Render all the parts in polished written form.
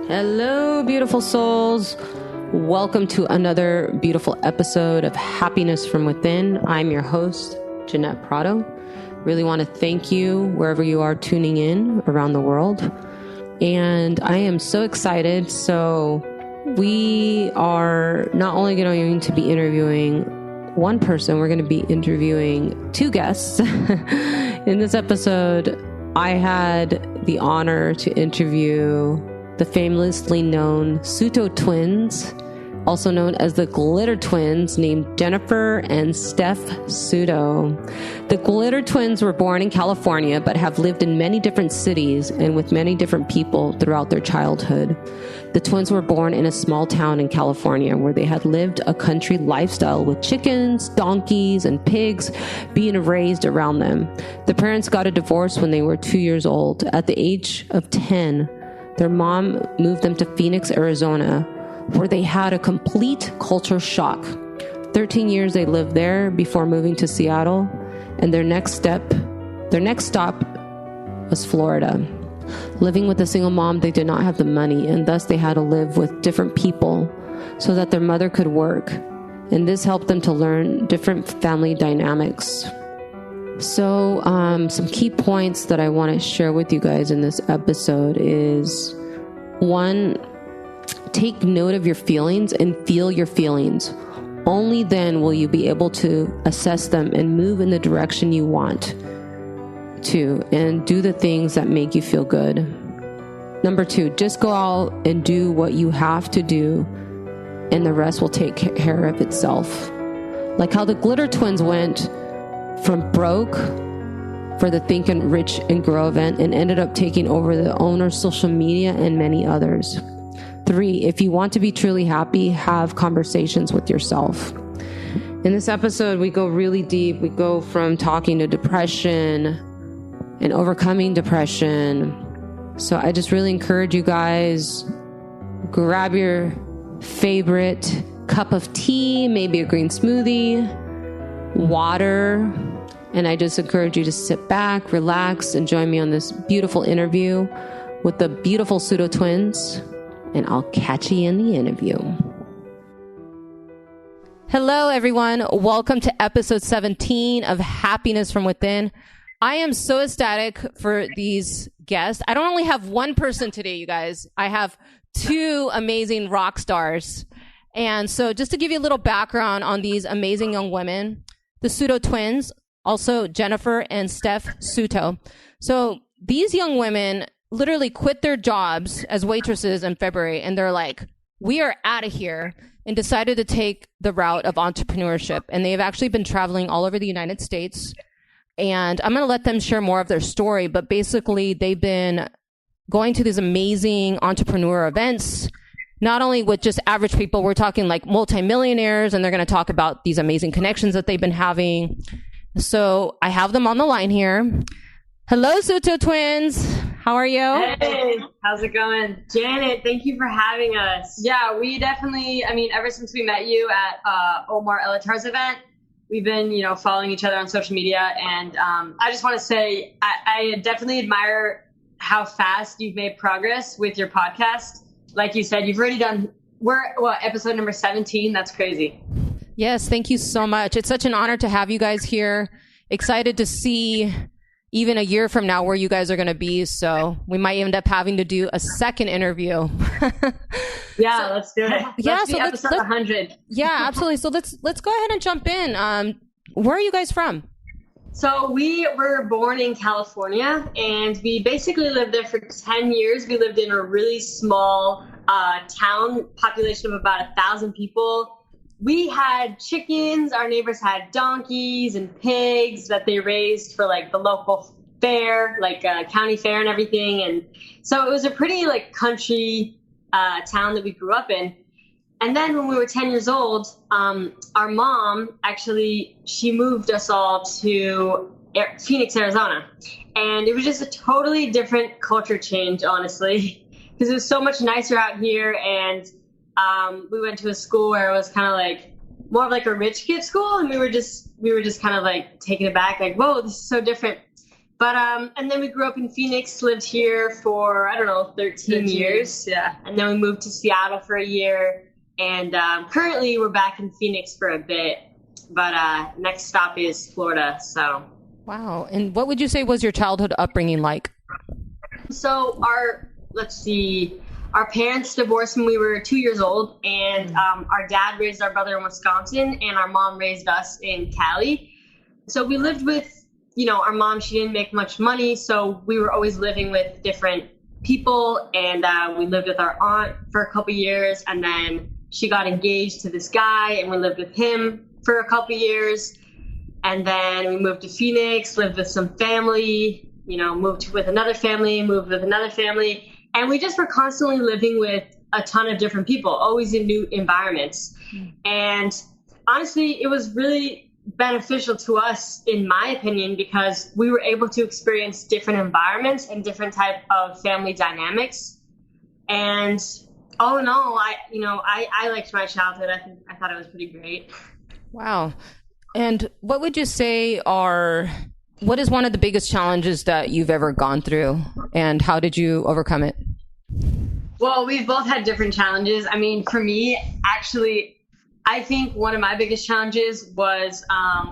Hello, beautiful souls. Welcome to another beautiful episode of Happiness from Within. I'm your host, Jeanette Prado. Really want to thank you wherever you are tuning in around the world. And I am so excited. So we are not only going to be interviewing one person, we're going to be interviewing two guests. In this episode, I had the honor to interview the famously known Sutto Twins, also known as the Glitter Twins, named Jenifer and Steph Sutto. The Glitter Twins were born in California, but have lived in many different cities and with many different people throughout their childhood. The twins were born in a small town in California where they had lived a country lifestyle with chickens, donkeys, and pigs being raised around them. The parents got a divorce when they were 2 years old. At the age of 10, their mom moved them to Phoenix, Arizona, where they had a complete culture shock. 13 years they lived there before moving to Seattle, and their next stop was Florida. Living with a single mom, they did not have the money, and thus they had to live with different people so that their mother could work. And this helped them to learn different family dynamics. So some key points that I want to share with you guys in this episode is, one, take note of your feelings and feel your feelings. Only then will you be able to assess them and move in the direction you want to, and do the things that make you feel good. Number two, just go out and do what you have to do, and the rest will take care of itself. Like how the Glitter Twins went from broke for the Think and Rich and Grow event and ended up taking over the owner's social media and many others. Three, if you want to be truly happy, have conversations with yourself. In this episode, we go really deep. We go from talking to depression and overcoming depression. So I just really encourage you guys, grab your favorite cup of tea, maybe a green smoothie, water, and I just encourage you to sit back, relax, and join me on this beautiful interview with the beautiful Sutto Twins, and I'll catch you in the interview. Hello, everyone. Welcome to episode 17 of Happiness from Within. I am so ecstatic for these guests. I don't only have one person today, you guys. I have two amazing rock stars. And so just to give you a little background on these amazing young women, the Sutto Twins, also Jenifer and Steph Sutto. So these young women literally quit their jobs as waitresses in February, and they're like, we are out of here, and decided to take the route of entrepreneurship. And they've actually been traveling all over the United States. And I'm going to let them share more of their story, but basically they've been going to these amazing entrepreneur events, not only with just average people, we're talking like multimillionaires, and they're going to talk about these amazing connections that they've been having. So I have them on the line here. Hello, Sutto Twins. How are you? Hey, how's it going? Janet, thank you for having us. Yeah, we definitely, ever since we met you at Omar Elatar's event, we've been, following each other on social media. And I just want to say, I definitely admire how fast you've made progress with your podcast. Like you said, you've already done, episode number 17? That's crazy. Yes, thank you so much. It's such an honor to have you guys here. Excited to see even a year from now where you guys are going to be. So we might end up having to do a second interview. Yeah, let's do it. Let's do episode 100. Yeah, absolutely. So let's go ahead and jump in. Where are you guys from? So we were born in California, and we basically lived there for 10 years. We lived in a really small town, population of about 1,000 people. We had chickens, our neighbors had donkeys and pigs that they raised for like the local fair, like county fair and everything. And so it was a pretty like country town that we grew up in. And then when we were 10 years old, our mom actually, she moved us all to Phoenix, Arizona. And it was just a totally different culture change, honestly, because it was so much nicer out here. And we went to a school where it was kind of like more of like a rich kid school, and we were just kind of like taken aback, like, whoa, this is so different. But and then we grew up in Phoenix, lived here for, I don't know, 13 years. Yeah. And then we moved to Seattle for a year. And currently we're back in Phoenix for a bit. But next stop is Florida. So. Wow. And what would you say was your childhood upbringing like? So our parents divorced when we were 2 years old. And our dad raised our brother in Wisconsin. And our mom raised us in Cali. So we lived with, our mom, she didn't make much money, so we were always living with different people, and we lived with our aunt for a couple years, and then she got engaged to this guy, and we lived with him for a couple years, and then we moved to Phoenix, lived with some family, moved with another family, moved with another family, and we just were constantly living with a ton of different people, always in new environments. And honestly, it was really beneficial to us, in my opinion, because we were able to experience different environments and different type of family dynamics. And all in all, I liked my childhood. I thought it was pretty great. Wow. And what would you say what is one of the biggest challenges that you've ever gone through, and how did you overcome it? Well, we've both had different challenges. I mean, for me, actually, I think one of my biggest challenges was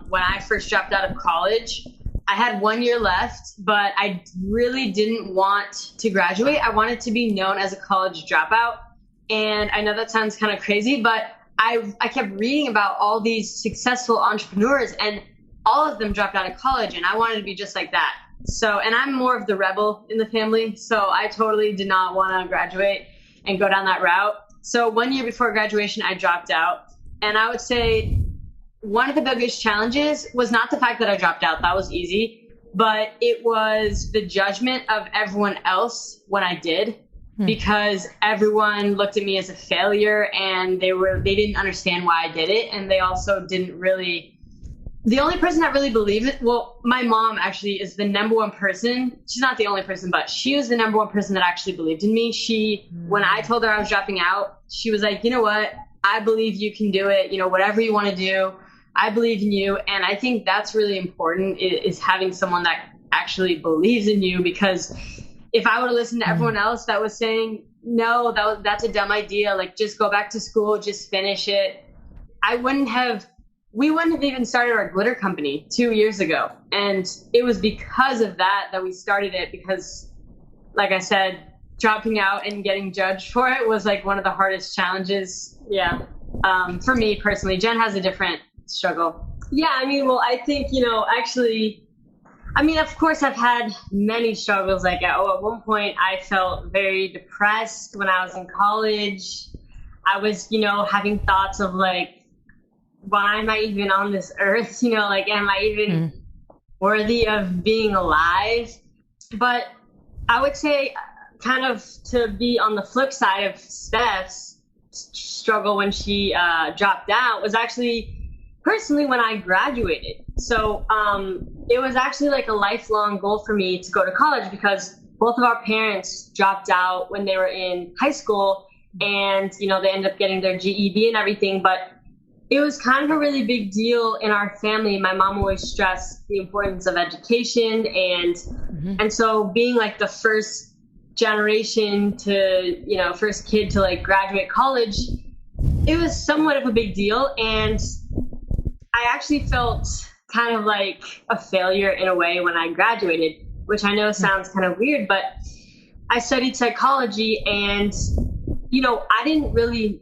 when I first dropped out of college. I had 1 year left, but I really didn't want to graduate. I wanted to be known as a college dropout. And I know that sounds kind of crazy, but I kept reading about all these successful entrepreneurs, and all of them dropped out of college, and I wanted to be just like that. So, and I'm more of the rebel in the family, so I totally did not want to graduate and go down that route. So 1 year before graduation, I dropped out. And I would say one of the biggest challenges was not the fact that I dropped out. That was easy. But it was the judgment of everyone else when I did, because everyone looked at me as a failure, and they didn't understand why I did it. And they also didn't really, the only person that really believed it, well, my mom actually is the number one person. She's not the only person, but she was the number one person that actually believed in me. When I told her I was dropping out, she was like, you know what? I believe you can do it. Whatever you want to do, I believe in you. And I think that's really important, is having someone that actually believes in you, because if I would have listened to everyone else that was saying, no, that's a dumb idea, like just go back to school, just finish it, we wouldn't have even started our glitter company 2 years ago. And it was because of that we started it, because like I said, dropping out and getting judged for it was like one of the hardest challenges. Yeah. For me personally. Jen has a different struggle. Yeah. I mean, well, I think, of course I've had many struggles. Like at one point I felt very depressed when I was in college. I was, having thoughts of like, why am I even on this earth? Am I even worthy of being alive? But I would say, kind of to be on the flip side of Steph's struggle when she dropped out, was actually personally when I graduated. So it was actually like a lifelong goal for me to go to college, because both of our parents dropped out when they were in high school, and they ended up getting their GED and everything. But it was kind of a really big deal in our family. My mom always stressed the importance of education, and so being like the first generation to, first kid to like graduate college, it was somewhat of a big deal. And I actually felt kind of like a failure in a way when I graduated, which I know sounds kind of weird, but I studied psychology, and, I didn't really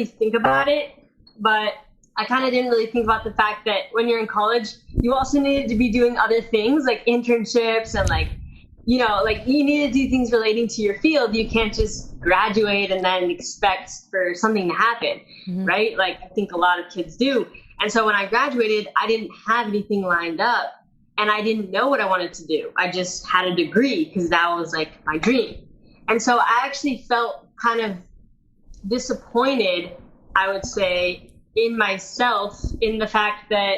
think about it, but I kind of didn't really think about the fact that when you're in college, you also needed to be doing other things like internships, and like, you need to do things relating to your field. You can't just graduate and then expect for something to happen, right? Like I think a lot of kids do. And so when I graduated, I didn't have anything lined up, and I didn't know what I wanted to do. I just had a degree because that was like my dream. And so I actually felt kind of disappointed, I would say, in myself, in the fact that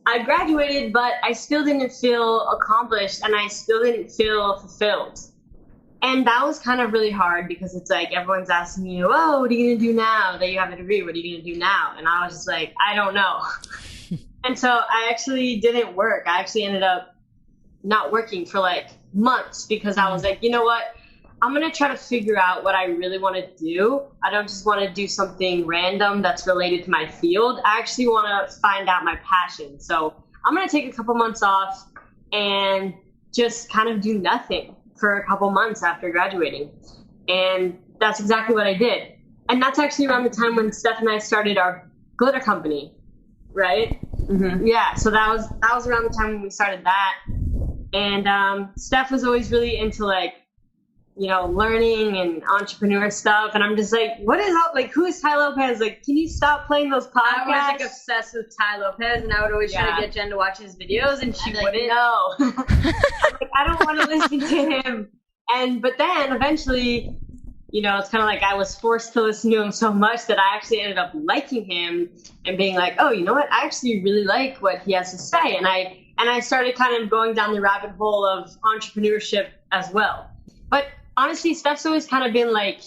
I graduated, but I still didn't feel accomplished, and I still didn't feel fulfilled. And that was kind of really hard, because it's like everyone's asking you, oh, what are you going to do now that you have a degree? What are you going to do now? And I was just like, I don't know. And so I actually didn't work. I actually ended up not working for like months because I was like, you know what? I'm going to try to figure out what I really want to do. I don't just want to do something random that's related to my field. I actually want to find out my passion. So I'm going to take a couple months off and just kind of do nothing for a couple months after graduating. And that's exactly what I did. And that's actually around the time when Steph and I started our glitter company, right? Mm-hmm. Yeah, so that was around the time when we started that. And Steph was always really into like, you know, learning and entrepreneur stuff. And I'm just like, what is up? Like, who is Ty Lopez? Like, can you stop playing those podcasts? I was like obsessed with Ty Lopez, and I would always try to get Jen to watch his videos, and she wouldn't. Like, no. I'm like, I don't want to listen to him. But then eventually, you know, it's kind of like I was forced to listen to him so much that I actually ended up liking him and being like, oh, you know what? I actually really like what he has to say. And I started kind of going down the rabbit hole of entrepreneurship as well. But honestly, Steph's always kind of been like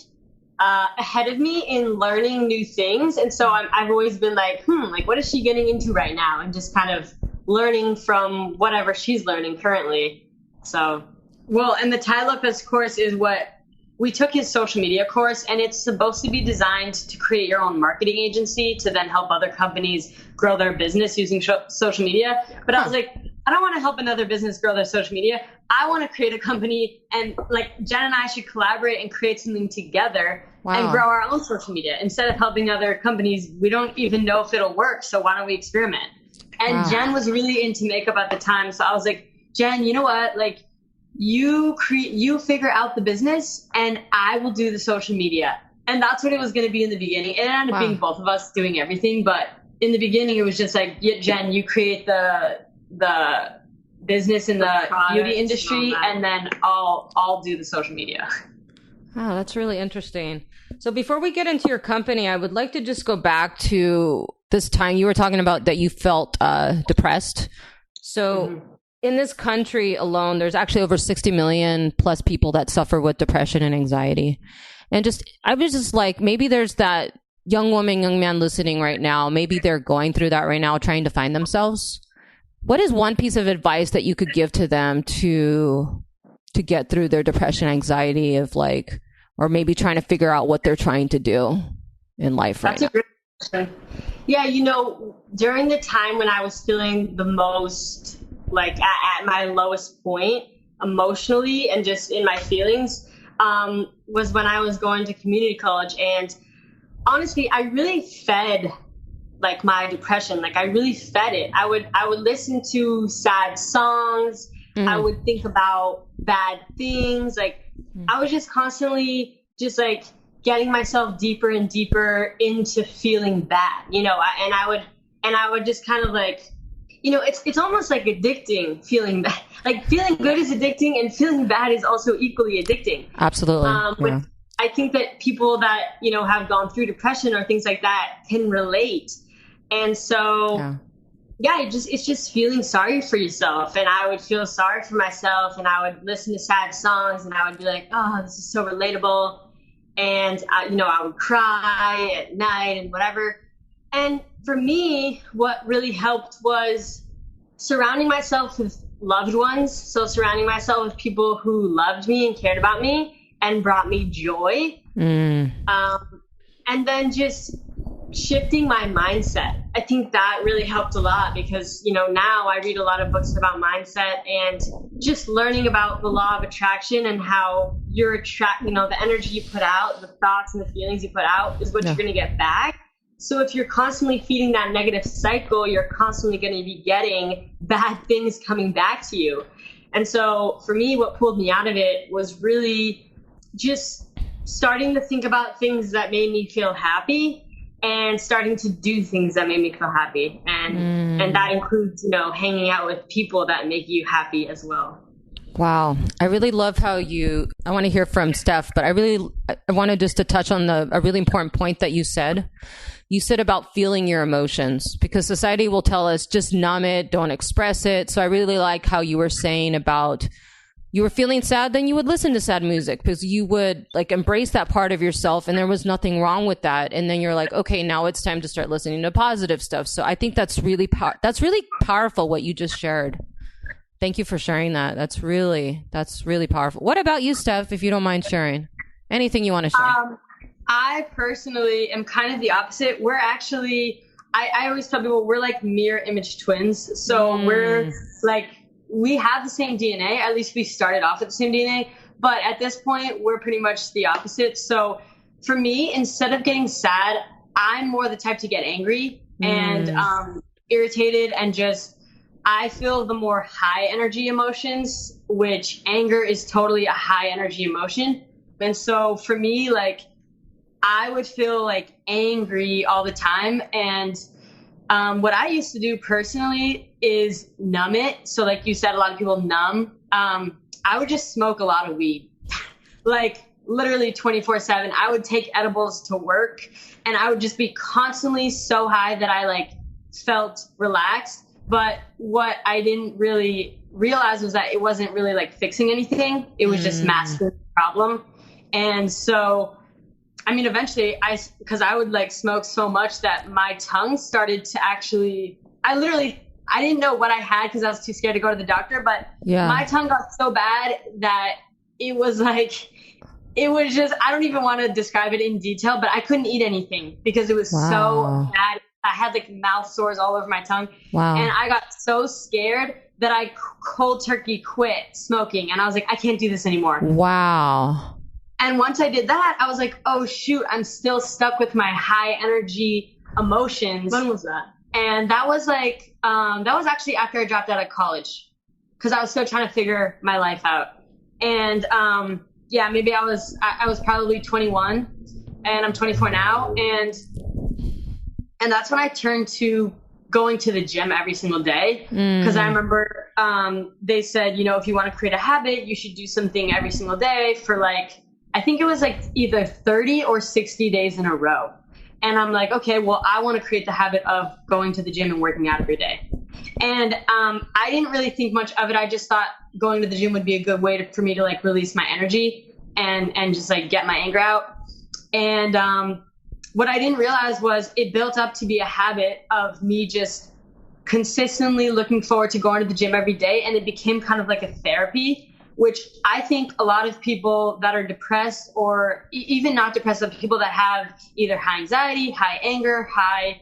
ahead of me in learning new things. And so I've always been like, like, what is she getting into right now? And just kind of learning from whatever she's learning currently. So, well, and the Ty Lopez course is what we took his social media course, and it's supposed to be designed to create your own marketing agency to then help other companies grow their business using social media. But I was like, I don't want to help another business grow their social media. I want to create a company, and like Jen and I should collaborate and create something together and grow our own social media. Instead of helping other companies, we don't even know if it'll work. So why don't we experiment? And Jen was really into makeup at the time. So I was like, Jen, you know what? Like, you figure out the business and I will do the social media. And that's what it was going to be in the beginning. It ended up being both of us doing everything. But in the beginning, it was just like, yeah, Jen, you create the business in the beauty industry, and then I'll do the social media. Oh, that's really interesting. So before we get into your company, I would like to just go back to this time you were talking about that you felt depressed. So in this country alone, there's actually over 60 million plus people that suffer with depression and anxiety. And I was just like, maybe there's that young woman, young man listening right now. Maybe they're going through that right now, trying to find themselves. What is one piece of advice that you could give to them to get through their depression, anxiety of like, or maybe trying to figure out what they're trying to do in life right now? That's a great question. Yeah, you know, during the time when I was feeling the most like at my lowest point emotionally and just in my feelings was when I was going to community college. And honestly, I really fed like my depression. Like I really fed it. I would listen to sad songs. I would think about bad things. Like I was just constantly just like getting myself deeper and deeper into feeling bad, you know, and I would just kind of like, you know, it's almost like addicting feeling bad. Like feeling good is addicting and feeling bad is also equally addicting. Absolutely. But I think that people that, you know, have gone through depression or things like that can relate. And so, it's just feeling sorry for yourself. And I would feel sorry for myself, and I would listen to sad songs, and I would be like, oh, this is so relatable. And, I would cry at night and whatever. And for me, what really helped was surrounding myself with loved ones. So surrounding myself with people who loved me and cared about me and brought me joy. And then just shifting my mindset. I think that really helped a lot because, you know, now I read a lot of books about mindset and just learning about the law of attraction and how you're the energy you put out, the thoughts and the feelings you put out is what you're going to get back. So if you're constantly feeding that negative cycle, you're constantly going to be getting bad things coming back to you. And so for me, what pulled me out of it was really just starting to think about things that made me feel happy and starting to do things that made me feel happy. And that includes, you know, hanging out with people that make you happy as well. Wow. I really love how I want to hear from Steph, but I wanted just to touch on a really important point that you said. You said about feeling your emotions, because society will tell us just numb it, don't express it. So I really like how you were saying about you were feeling sad, then you would listen to sad music because you would like embrace that part of yourself, and there was nothing wrong with that. And then you're like, okay, now it's time to start listening to positive stuff. So I think that's really powerful what you just shared. Thank you for sharing that. That's really powerful. What about you, Steph, if you don't mind sharing? Anything you want to share? I personally am kind of the opposite. We're actually, I always tell people we're like mirror image twins. So we're like, we have the same DNA. At least we started off with the same DNA. But at this point, we're pretty much the opposite. So for me, instead of getting sad, I'm more the type to get angry and irritated, and just, I feel the more high energy emotions, which anger is totally a high energy emotion. And so for me, like, I would feel like angry all the time. And what I used to do personally is numb it. So like you said, a lot of people numb. I would just smoke a lot of weed, like literally 24/7. I would take edibles to work, and I would just be constantly so high that I like felt relaxed. But what I didn't really realize was that it wasn't really like fixing anything. It was just masking the problem. And so, I mean, eventually because I would like smoke so much that my tongue started to actually, I didn't know what I had because I was too scared to go to the doctor, but my tongue got so bad that it was like, it was just, I don't even want to describe it in detail, but I couldn't eat anything because it was so bad. I had like mouth sores all over my tongue. Wow. And I got so scared that I cold turkey quit smoking. And I was like, I can't do this anymore. Wow. And once I did that, I was like, oh shoot, I'm still stuck with my high energy emotions. When was that? And that was like, that was actually after I dropped out of college, because I was still trying to figure my life out. And maybe I was probably 21, and I'm 24 now. And that's when I turned to going to the gym every single day. Because I remember they said, you know, if you want to create a habit, you should do something every single day for like, I think it was like either 30 or 60 days in a row. And I'm like, okay, well, I want to create the habit of going to the gym and working out every day. And I didn't really think much of it. I just thought going to the gym would be a good way for me to like release my energy and just like get my anger out. And what I didn't realize was it built up to be a habit of me just consistently looking forward to going to the gym every day. And it became kind of like a therapy, which I think a lot of people that are depressed, or even not depressed, but people that have either high anxiety, high anger, high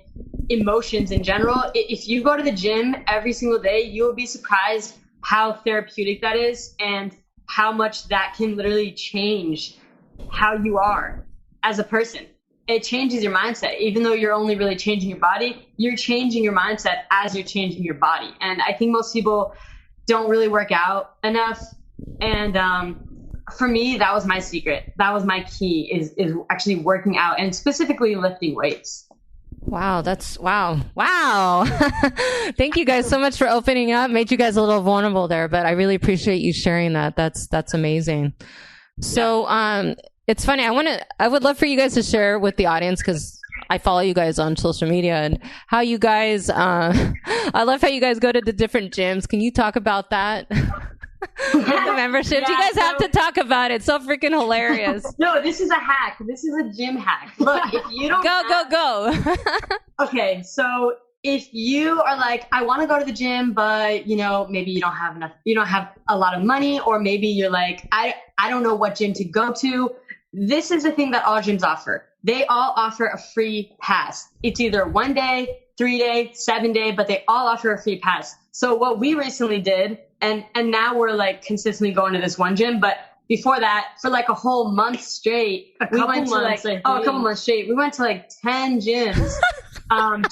emotions in general, if you go to the gym every single day, you will be surprised how therapeutic that is and how much that can literally change how you are as a person. It changes your mindset. Even though you're only really changing your body, you're changing your mindset as you're changing your body. And I think most people don't really work out enough. And for me, that was my secret. That was my key, is actually working out, and specifically lifting weights. Wow, wow. Thank you guys so much for opening up. Made you guys a little vulnerable there, but I really appreciate you sharing that. That's amazing. So it's funny. I would love for you guys to share with the audience, because I follow you guys on social media, and how you guys, I love how you guys go to the different gyms. Can you talk about that? The membership. You guys have to talk about it. It's so freaking hilarious. No, this is a hack. This is a gym hack. Look, if you don't go. Okay, so if you are like, I want to go to the gym, but you know, maybe you don't have a lot of money, or maybe you're like, I don't know what gym to go to. This is the thing that all gyms offer. They all offer a free pass. It's either 1 day, 3 day, 7 day, but they all offer a free pass. So what we recently did, and now we're like consistently going to this one gym, but before that, for like a whole month straight, we went to like a couple months straight. We went to like 10 gyms,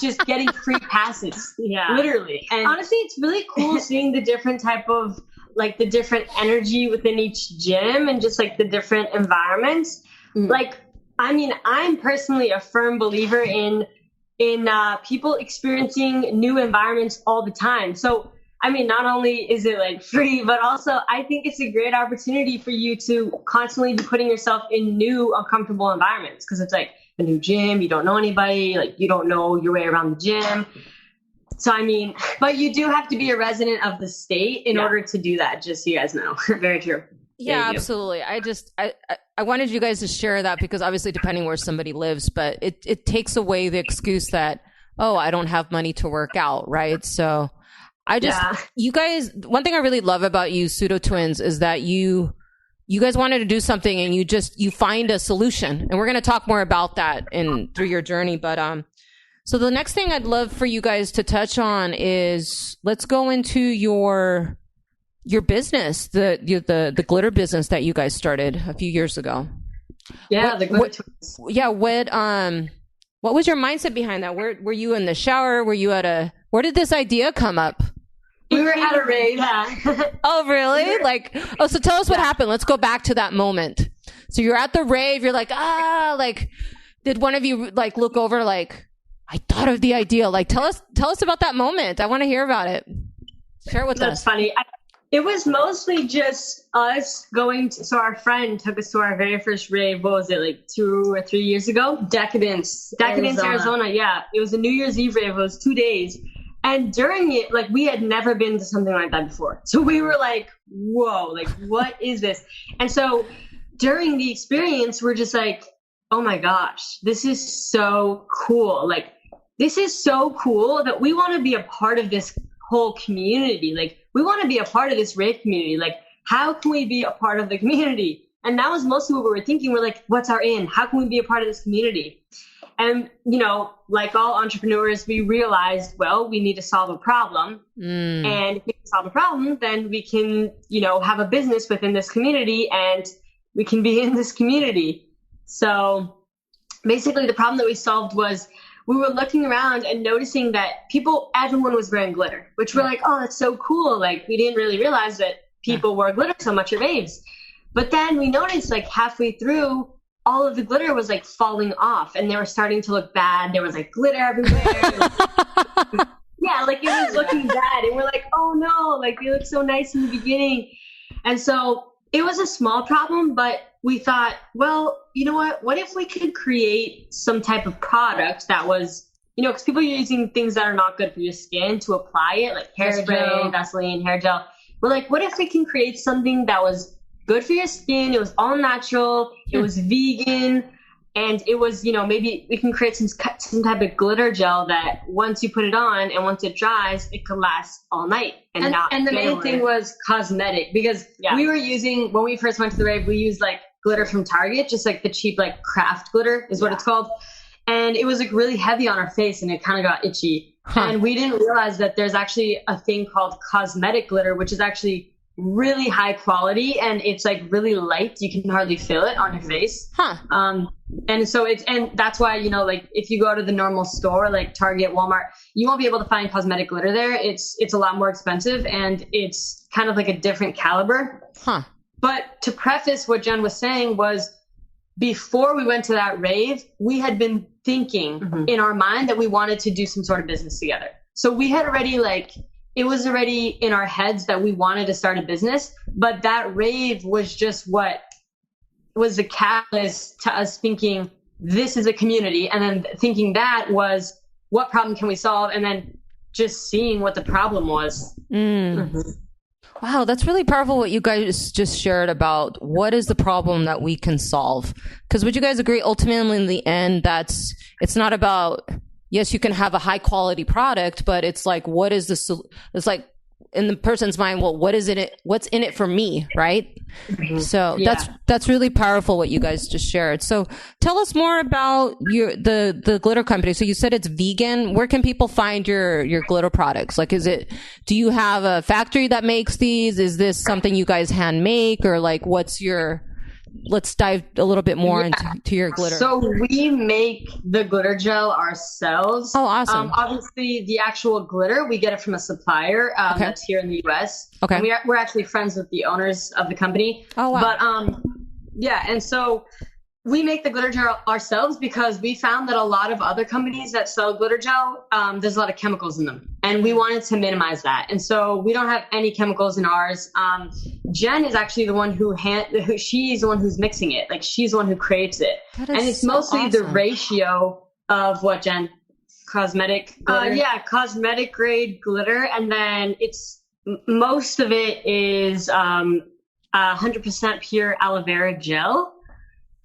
just getting free passes. Yeah, literally. And honestly, it's really cool seeing the different type of, like, the different energy within each gym, and just like the different environments. Like, I mean, I'm personally a firm believer in people experiencing new environments all the time. So, I mean, not only is it like free, but also I think it's a great opportunity for you to constantly be putting yourself in new uncomfortable environments, because it's like a new gym, you don't know anybody, like you don't know your way around the gym. So, I mean, but you do have to be a resident of the state in order to do that, just so you guys know. Very true. Yeah, absolutely. I wanted you guys to share that, because obviously depending where somebody lives, but it takes away the excuse that, oh, I don't have money to work out, right? So You guys, one thing I really love about you, Sutto Twins, is that you guys wanted to do something and you find a solution. And we're going to talk more about that through your journey. But, so the next thing I'd love for you guys to touch on is let's go into your business, the glitter business that you guys started a few years ago. Yeah, the glitter twins. Yeah, what was your mindset behind that? Were you in the shower? Where did this idea come up? We were at a rave. Yeah. Oh, really? So tell us what happened. Let's go back to that moment. So you're at the rave. You're like, did one of you look over I thought of the idea? Tell us about that moment. I want to hear about it. Share it with us. That's funny. It was mostly just us going so our friend took us to our very first rave. What was it, 2 or 3 years ago? Decadence, Arizona. Yeah. It was a New Year's Eve rave. It was 2 days. And during it, we had never been to something like that before. So we were like, whoa, what is this? And so during the experience, we're just like, oh my gosh, this is so cool. This is so cool that we want to be a part of this whole community. We want to be a part of this rave community. How can we be a part of the community? And that was mostly what we were thinking. We're like, what's our in? How can we be a part of this community? And, like all entrepreneurs, we realized, well, we need to solve a problem. And if we can solve a problem, then we can, have a business within this community and we can be in this community. So basically the problem that we solved was we were looking around and noticing that everyone was wearing glitter, which we're like, oh, that's so cool. We didn't really realize that people wore glitter so much at raves. But then we noticed halfway through, all of the glitter was falling off and they were starting to look bad. There was glitter everywhere. Yeah, it was looking bad. And we're like, oh no, they look so nice in the beginning. And so it was a small problem, but we thought, well, you know what if we could create some type of product that was, because people are using things that are not good for your skin to apply it, like hairspray, Vaseline, hair gel. We're like, what if we can create something that was good for your skin? It was all natural. It was vegan. And it was, maybe we can create some type of glitter gel that once you put it on and once it dries, it can last all night. And the main thing was cosmetic because we were using, when we first went to the rave, we used glitter from Target, just the cheap craft glitter is what it's called. And it was really heavy on our face and it kind of got itchy. And we didn't realize that there's actually a thing called cosmetic glitter, which is actually really high quality and it's really light. You can hardly feel it on your face. And so and that's why, if you go to the normal store, like Target, Walmart, you won't be able to find cosmetic glitter there. It's a lot more expensive and it's kind of a different caliber. But to preface what Jen was saying was before we went to that rave, we had been thinking in our mind that we wanted to do some sort of business together. So we had already it was already in our heads that we wanted to start a business, but that rave was just what was the catalyst to us thinking this is a community. And then thinking that was what problem can we solve? And then just seeing what the problem was. Wow, that's really powerful what you guys just shared about what is the problem that we can solve. Because would you guys agree, ultimately in the end, it's not about, yes, you can have a high quality product, but it's what is it's in the person's mind, well, what's in it for me, right? So that's really powerful what you guys just shared. So tell us more about the glitter company. So you said it's vegan. Where can people find your glitter products? Do you have a factory that makes these? Is this something you guys hand make or let's dive a little bit more into your glitter. So we make the glitter gel ourselves. Oh, awesome. Obviously, the actual glitter, we get it from a supplier that's here in the U.S. Okay. And we're actually friends with the owners of the company. Oh, wow. But, and so we make the glitter gel ourselves because we found that a lot of other companies that sell glitter gel, there's a lot of chemicals in them. And we wanted to minimize that. And so we don't have any chemicals in ours. Jen is actually the one she's the one who's mixing it. She's the one who creates it. And it's so mostly awesome. The ratio of what, Jen? Cosmetic glitter? Cosmetic grade glitter. And then most of it is 100% pure aloe vera gel.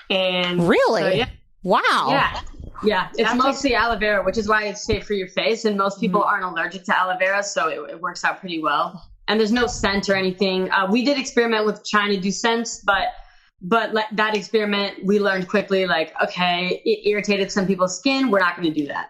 And really? So, wow. Yeah. Yeah, it's mostly aloe vera, which is why it's safe for your face. And most people aren't allergic to aloe vera, so it works out pretty well. And there's no scent or anything. We did experiment with trying to do scents, but that experiment, we learned quickly, like, okay, it irritated some people's skin. We're not going to do that.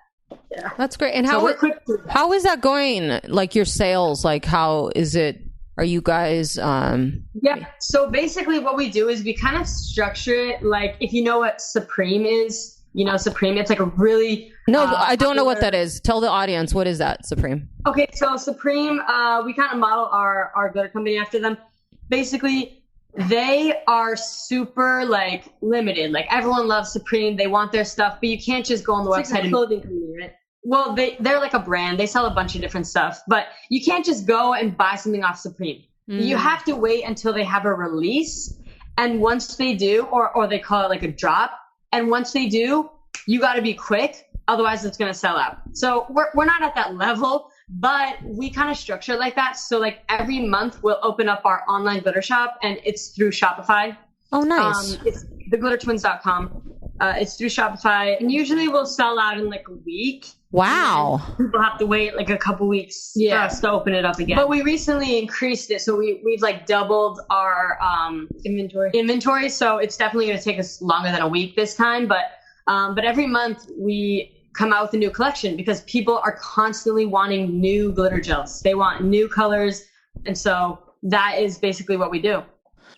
Yeah. That's great. And how is that going? Like your sales, like how is it? Are you guys? Yeah. So basically what we do is we kind of structure it. Like if you know what Supreme is, Supreme, it's like a really... No, I don't know what that is. Tell the audience, what is that, Supreme? Okay. So Supreme, we kind of model our glitter company after them. Basically, they are super like limited. Like everyone loves Supreme. They want their stuff, but you can't just go on the website. Like a clothing company, right? Well, they're like a brand. They sell a bunch of different stuff, but you can't just go and buy something off Supreme. You have to wait until they have a release. And once they do, or they call it like a drop. And once they do, you got to be quick. Otherwise it's going to sell out. So we're not at that level, but we kind of structure it like that. So like every month we'll open up our online glitter shop and it's through Shopify. Oh, nice. It's theglittertwins.com. It's through Shopify, and usually we'll sell out in like a week. Wow. People have to wait like a couple weeks for us to open it up again. But we recently increased it, so we've like doubled our inventory. So it's definitely going to take us longer than a week this time. But every month we come out with a new collection because people are constantly wanting new glitter gels. They want new colors, and so that is basically what we do.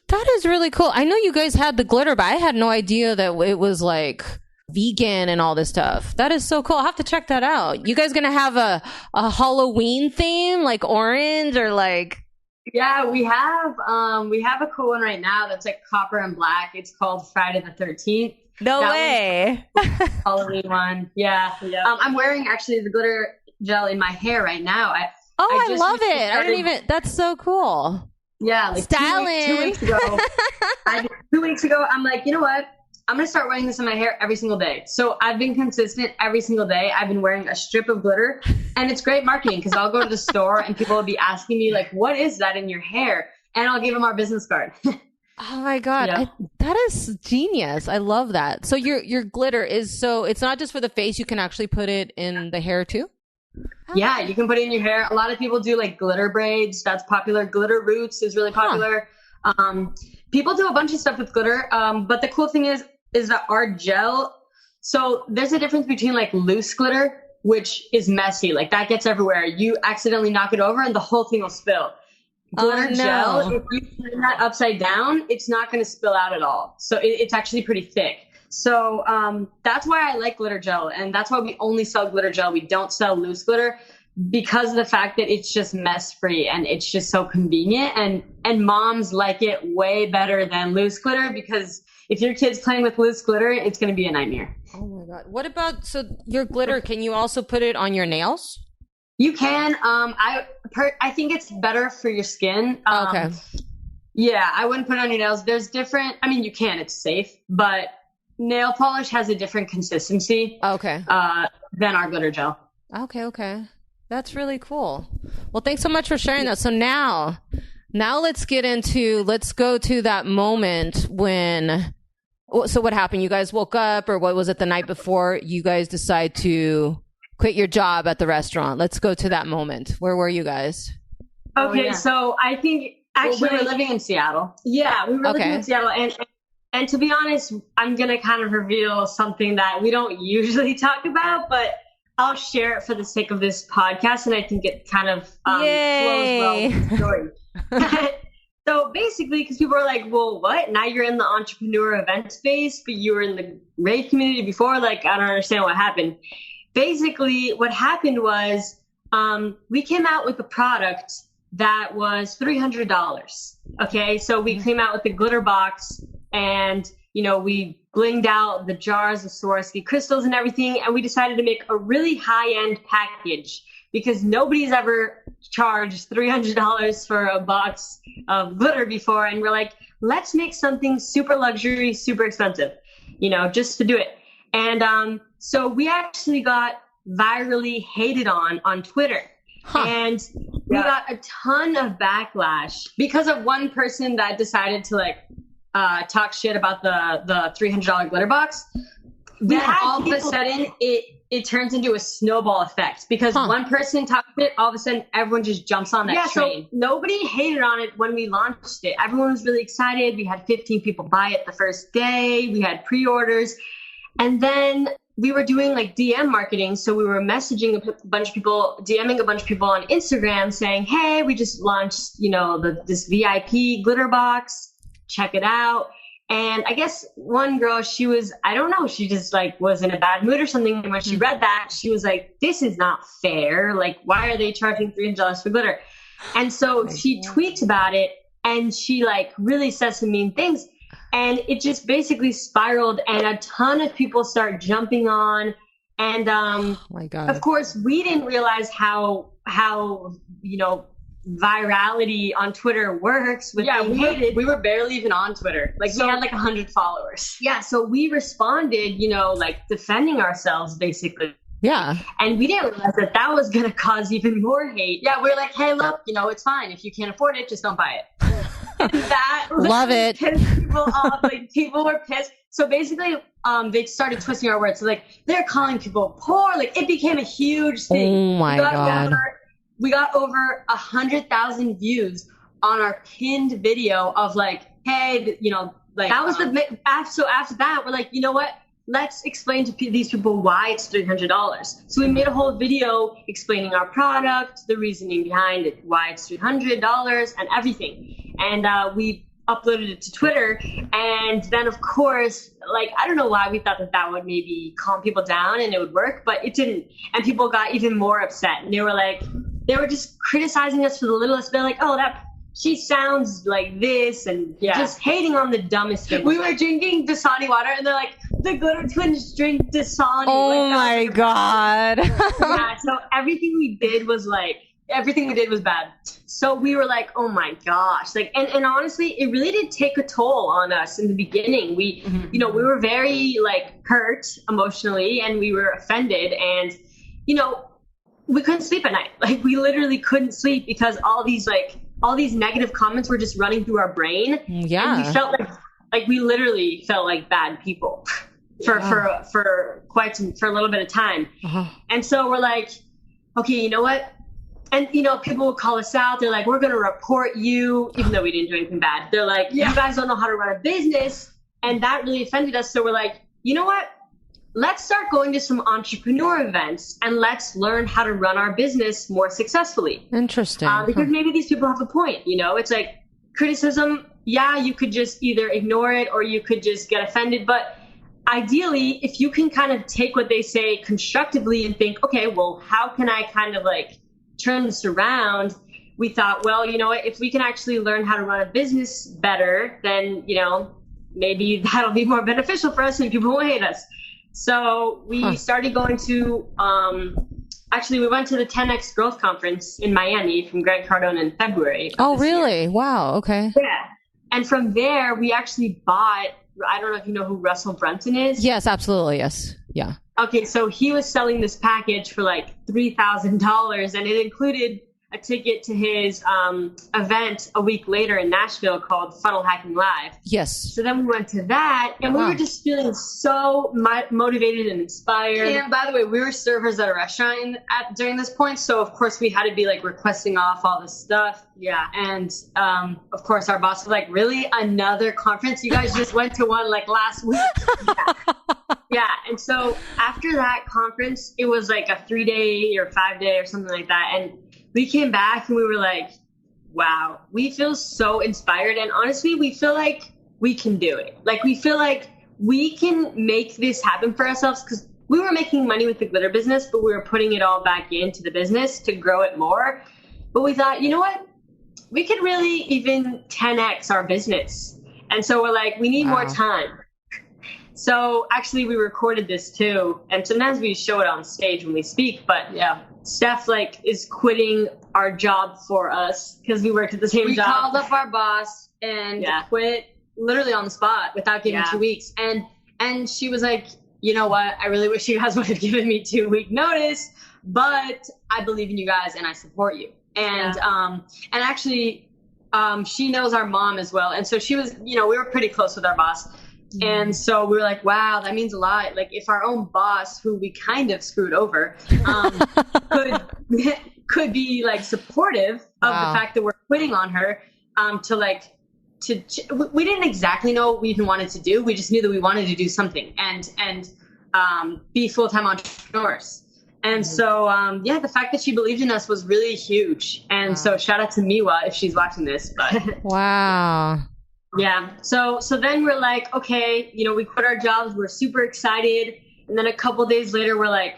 That is really cool. I know you guys had the glitter, but I had no idea that it was like vegan and all this stuff. That is so cool. I'll have to check that out. You guys gonna have a Halloween theme, like orange or like? Yeah, we have a cool one right now that's like copper and black. It's called Friday the 13th. No way. Halloween one. Yeah. I'm wearing actually the glitter gel in my hair right now. I love it. That's so cool. Yeah, like styling. 2 weeks ago. 2 weeks ago, I'm like, you know what? I'm going to start wearing this in my hair every single day. So I've been consistent every single day. I've been wearing a strip of glitter, and it's great marketing because I'll go to the store and people will be asking me like, what is that in your hair? And I'll give them our business card. Oh my God. Yeah. That is genius. I love that. So your glitter it's not just for the face. You can actually put it in the hair too? Yeah, you can put it in your hair. A lot of people do like glitter braids. That's popular. Glitter roots is really popular. People do a bunch of stuff with glitter. But the cool thing is that our gel, so there's a difference between like loose glitter, which is messy. Like that gets everywhere. You accidentally knock it over and the whole thing will spill. Glitter gel, if you turn that upside down, it's not going to spill out at all. So it's actually pretty thick. So that's why I like glitter gel, and that's why we only sell glitter gel. We don't sell loose glitter because of the fact that it's just mess free and it's just so convenient. And moms like it way better than loose glitter because if your kid's playing with loose glitter, it's going to be a nightmare. Oh my God! What about your glitter? Can you also put it on your nails? You can. I think it's better for your skin. Okay. Yeah, I wouldn't put it on your nails. There's different. I mean, you can. It's safe, but nail polish has a different consistency. Okay. Than our glitter gel. Okay. That's really cool. Well, thanks so much for sharing that. So now let's go to that moment when. So what happened? You guys woke up, or what was it the night before? You guys decide to quit your job at the restaurant. Let's go to that moment. Where were you guys? Okay, so I think actually we were living in Seattle. Yeah, we were living in Seattle, and to be honest, I'm gonna kind of reveal something that we don't usually talk about, but I'll share it for the sake of this podcast, and I think it kind of flows well with the story. So basically, because people are like, well, what? Now you're in the entrepreneur event space, but you were in the rave community before? Like, I don't understand what happened. Basically, what happened was we came out with a product that was $300. Okay, so we came out with the glitter box, and we blinged out the jars of Swarovski crystals and everything, and we decided to make a really high-end package because nobody's ever charged $300 for a box of glitter before, and we're like, let's make something super luxury, super expensive, just to do it. And so we actually got virally hated on Twitter. And we got a ton of backlash because of one person that decided to talk shit about the $300 glitter box. then all of a sudden it turns into a snowball effect because one person talks it, all of a sudden everyone just jumps on that train. So nobody hated on it when we launched it. Everyone was really excited. We had 15 people buy it the first day. We had pre-orders. And then we were doing like DM marketing. So we were messaging a bunch of people, DMing a bunch of people on Instagram saying, hey, we just launched, this VIP glitter box. Check it out. And I guess one girl, she was, I don't know, she just like was in a bad mood or something. And when she read that, she was like, this is not fair. Like, why are they charging $300 for glitter? And so she tweets about it and she like really says some mean things. And it just basically spiraled and a ton of people start jumping on. And oh my God. Of course, we didn't realize how virality on Twitter works. We were barely even on Twitter. Like we had like 100 followers. Yeah. So we responded, like defending ourselves basically. Yeah. And we didn't realize that was going to cause even more hate. Yeah. We're like, hey, look, it's fine. If you can't afford it, just don't buy it. And that love it. Pissed people off. Like people were pissed. So basically, they started twisting our words. So like they're calling people poor. Like it became a huge thing. Oh my God. We got over 100,000 views on our pinned video of like, hey, like that was so after that, we're like, you know what? Let's explain to these people why it's $300. So we made a whole video explaining our product, the reasoning behind it, why it's $300 and everything. And we uploaded it to Twitter. And then of course, like, I don't know why we thought that would maybe calm people down and it would work, but it didn't. And people got even more upset. And they were just criticizing us for the littlest bit, like, oh, she sounds like this, and just hating on the dumbest thing. We were drinking Dasani water, and they're like, the Glitter Twins drink Dasani. Oh my God. Yeah, so everything we did was bad. So we were like, oh my gosh. Like, and honestly, it really did take a toll on us in the beginning. We, we were very like hurt emotionally, and we were offended, and, we couldn't sleep at night. Like we literally couldn't sleep because all these negative comments were just running through our brain. Yeah. And we felt like we literally felt like bad people for a little bit of time. Uh-huh. And so we're like, okay, you know what? And, people will call us out. They're like, we're going to report you, even though we didn't do anything bad. They're like, you guys don't know how to run a business. And that really offended us. So we're like, you know what? Let's start going to some entrepreneur events and let's learn how to run our business more successfully. Interesting. Because maybe these people have a point, it's like criticism. Yeah, you could just either ignore it or you could just get offended. But ideally, if you can kind of take what they say constructively and think, okay, well, how can I kind of like turn this around? We thought, well, you know what, if we can actually learn how to run a business better, then, maybe that'll be more beneficial for us and people won't hate us. So we started going to, we went to the 10X Growth Conference in Miami from Grant Cardone in February. Oh, really? Year. Wow. Okay. Yeah. And from there, we actually bought, I don't know if you know who Russell Brunson is. Yes, absolutely. Yes. Yeah. Okay. So he was selling this package for like $3,000 and it included a ticket to his event a week later in Nashville called Funnel Hacking Live. Yes. So then we went to that, and we were just feeling so motivated and inspired. And by the way, we were servers at a restaurant during this point, so of course we had to be like requesting off all this stuff. Yeah. And of course our boss was like, really? Another conference? You guys just went to one like last week? Yeah. And so after that conference, it was like a 3-day or 5-day or something like that. And we came back and we were like, wow, we feel so inspired. And honestly, we feel like we can do it. Like, we feel like we can make this happen for ourselves because we were making money with the glitter business, but we were putting it all back into the business to grow it more. But we thought, you know what? We could really even 10X our business. And so we're like, we need more time. So actually we recorded this too. And sometimes we show it on stage when we speak, but yeah. Steph is quitting our job for us because we worked at the same job. We called up our boss and quit literally on the spot without giving 2 weeks. And she was like, you know what? I really wish you guys would have given me 2-week notice, but I believe in you guys and I support you. And actually, she knows our mom as well. And so she was, we were pretty close with our boss. And so we were like, wow, that means a lot. Like if our own boss, who we kind of screwed over, could be like supportive of the fact that we're quitting on her, we didn't exactly know what we even wanted to do. We just knew that we wanted to do something and be full-time entrepreneurs. And so, the fact that she believed in us was really huge. And so shout out to Miwa if she's watching this, but wow. Yeah. So then we're like, okay, we quit our jobs. We're super excited. And then a couple days later, we're like,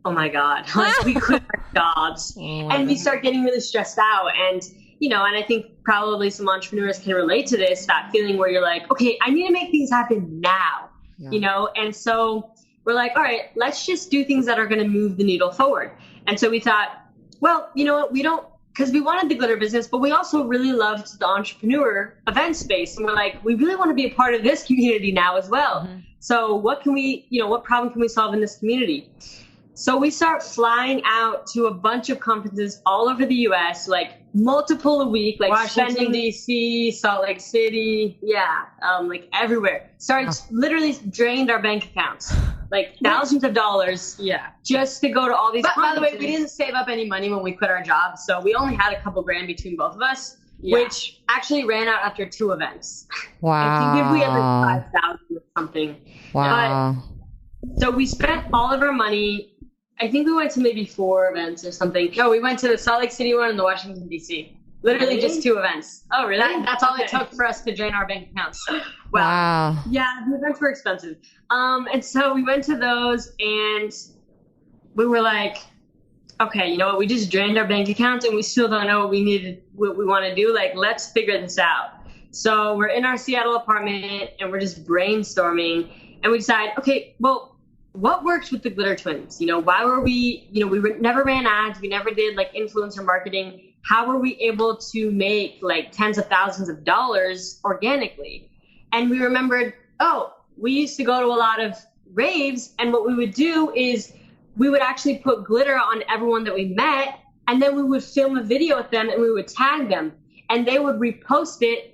oh my God, like we quit our jobs and we start getting really stressed out. And, and I think probably some entrepreneurs can relate to this, that feeling where you're like, okay, I need to make things happen now, And so we're like, all right, let's just do things that are going to move the needle forward. And so we thought, well, you know what, because we wanted the glitter business, but we also really loved the entrepreneur event space. And we're like, we really want to be a part of this community now as well. Mm-hmm. So what problem can we solve in this community? So we start flying out to a bunch of conferences all over the U.S., like multiple a week, like Washington, D.C., Salt Lake City. Yeah, like everywhere. Literally drained our bank accounts, like thousands of dollars. Yeah, just to go to all these conferences. By the way, we didn't save up any money when we quit our jobs, so we only had a couple grand between both of us, which actually ran out after 2 events. Wow. I think we had like 5,000 or something. Wow. But, so we spent all of our money. I think we went to maybe 4 events or something. No, we went to the Salt Lake City one and the Washington, D.C. Literally just 2 events. Oh, really? That's all it took for us to drain our bank accounts. Wow. Yeah, the events were expensive. And so we went to those and we were like, okay, you know what? We just drained our bank accounts and we still don't know what we want to do. Like, let's figure this out. So we're in our Seattle apartment and we're just brainstorming and we decide, okay, well, what works with the Glitter Twins? Why were we never ran ads. We never did like influencer marketing. How were we able to make like tens of thousands of dollars organically? And we remembered, we used to go to a lot of raves. And what we would do is we would actually put glitter on everyone that we met. And then we would film a video with them and we would tag them and they would repost it.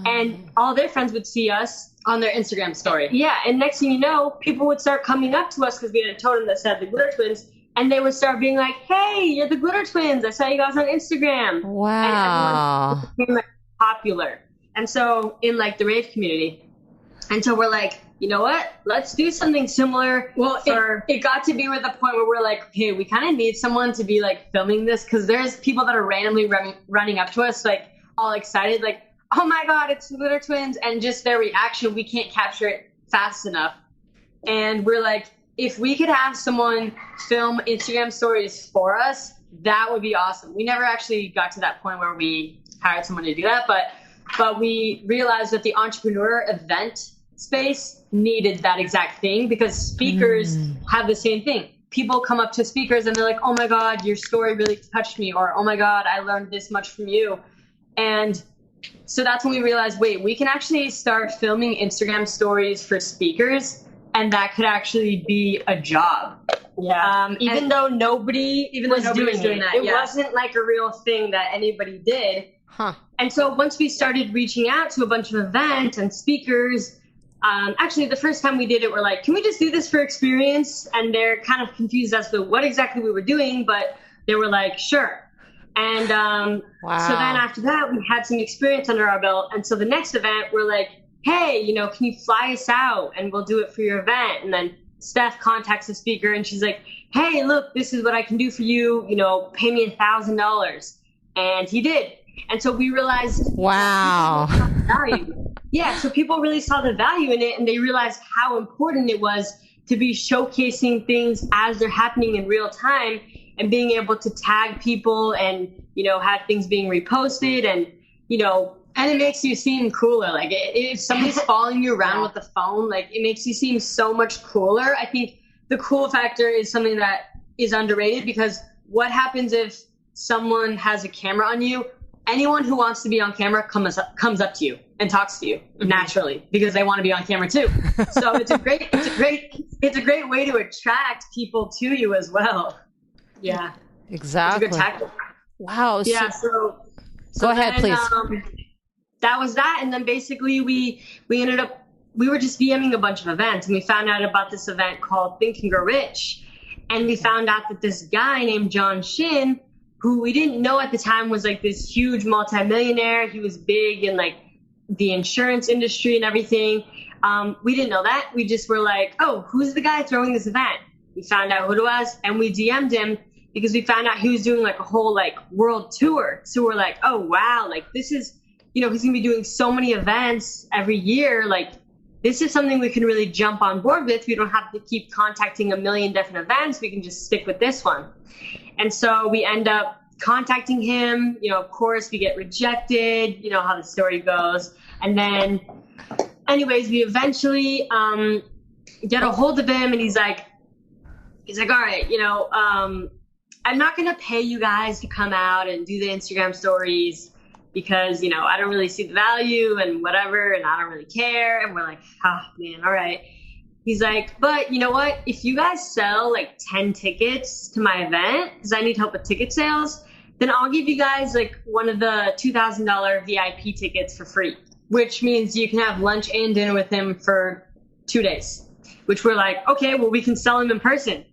And all their friends would see us on their Instagram story. Yeah. And next thing you know, people would start coming up to us because we had a totem that said the Glitter Twins. And they would start being like, hey, you're the Glitter Twins. I saw you guys on Instagram. Wow. And everyone became like popular. And so in like the rave community. And so we're like, you know what? Let's do something similar. Well, it got to be with the point where we're like, okay, we kind of need someone to be like filming this because there's people that are randomly running up to us like all excited, like, oh my God, it's the Glitter Twins. And just their reaction, we can't capture it fast enough. And we're like, if we could have someone film Instagram stories for us, that would be awesome. We never actually got to that point where we hired someone to do that, but we realized that the entrepreneur event space needed that exact thing because speakers have the same thing. People come up to speakers and they're like, oh my God, your story really touched me, or oh my God, I learned this much from you. And so that's when we realized, wait, we can actually start filming Instagram stories for speakers, and that could actually be a job. Yeah. Even though nobody was doing that. It wasn't like a real thing that anybody did. Huh. And so once we started reaching out to a bunch of events and speakers, actually the first time we did it, we're like, can we just do this for experience? And they're kind of confused as to what exactly we were doing, but they were like, sure. And so then after that, we had some experience under our belt. And so the next event, we're like, hey, can you fly us out and we'll do it for your event? And then Steph contacts the speaker and she's like, hey, look, this is what I can do for you. Pay me $1,000. And he did. And so we realized, wow. Value. Yeah. So people really saw the value in it and they realized how important it was to be showcasing things as they're happening in real time and being able to tag people and, have things being reposted and, and it makes you seem cooler. Like if somebody's following you around with the phone, like it makes you seem so much cooler. I think the cool factor is something that is underrated because what happens if someone has a camera on you? Anyone who wants to be on camera comes up to you and talks to you naturally because they want to be on camera too. So it's a great way to attract people to you as well. Yeah, exactly. It's a good tactic. Wow. Yeah. So go ahead, please. That was that, and then basically we ended up we were just DMing a bunch of events, and we found out about this event called Think and Grow Rich. And we found out that this guy named John Shin, who we didn't know at the time was like this huge multimillionaire. He was big in like the insurance industry and everything. We didn't know that. We just were like, oh, who's the guy throwing this event? We found out who it was, and we DM'd him because we found out he was doing like a whole like world tour. So we're like, oh, wow, like this is, he's going to be doing so many events every year. Like, this is something we can really jump on board with. We don't have to keep contacting a million different events. We can just stick with this one. And so we end up contacting him. Of course, we get rejected. You know how the story goes. And then, anyways, we eventually get a hold of him, and he's like, all right, I'm not going to pay you guys to come out and do the Instagram stories because, I don't really see the value and whatever, and I don't really care. And we're like, man, all right. He's like, but you know what? If you guys sell like 10 tickets to my event, because I need help with ticket sales, then I'll give you guys like one of the $2,000 VIP tickets for free, which means you can have lunch and dinner with him for 2 days, which we're like, okay, well, we can sell him in person,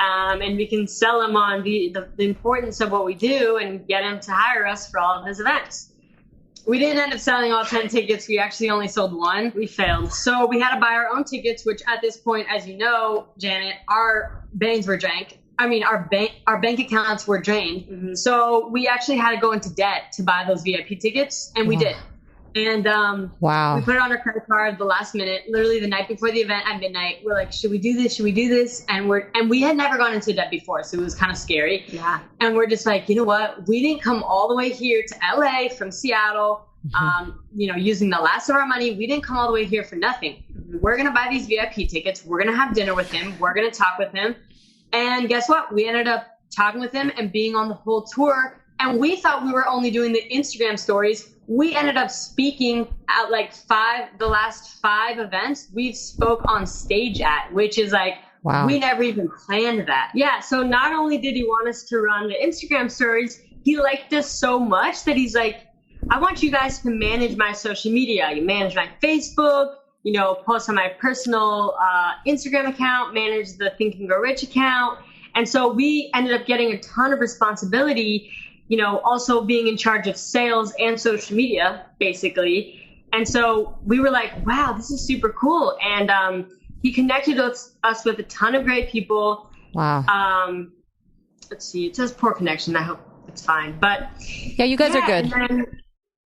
and we can sell him on the importance of what we do and get him to hire us for all of his events. We didn't end up selling all 10 tickets. We actually only sold one. We failed. So we had to buy our own tickets, which at this point, as you know, Janet, our banks were drank. Our bank accounts were drained. Mm-hmm. So we actually had to go into debt to buy those VIP tickets, and we did. And wow. We put it on our credit card at the last minute, literally the night before the event at midnight. We're like, should we do this? Should we do this? And we had never gone into debt before, so it was kind of scary. Yeah. And we're just like, you know what? We didn't come all the way here to LA from Seattle, using the last of our money. We didn't come all the way here for nothing. We're going to buy these VIP tickets. We're going to have dinner with him. We're going to talk with him. And guess what? We ended up talking with him and being on the whole tour. And we thought we were only doing the Instagram stories. We ended up speaking at like the last 5 events we've spoke on stage at, which is like, wow. We never even planned that. Yeah. So not only did he want us to run the Instagram stories, he liked us so much that he's like, I want you guys to manage my social media. You manage my Facebook, post on my personal Instagram account, manage the Think and Grow Rich account. And so we ended up getting a ton of responsibility, also being in charge of sales and social media, basically. And so we were like, wow, this is super cool. And he connected us with a ton of great people. Wow. Let's see. It says poor connection. I hope it's fine. But yeah, you guys are good.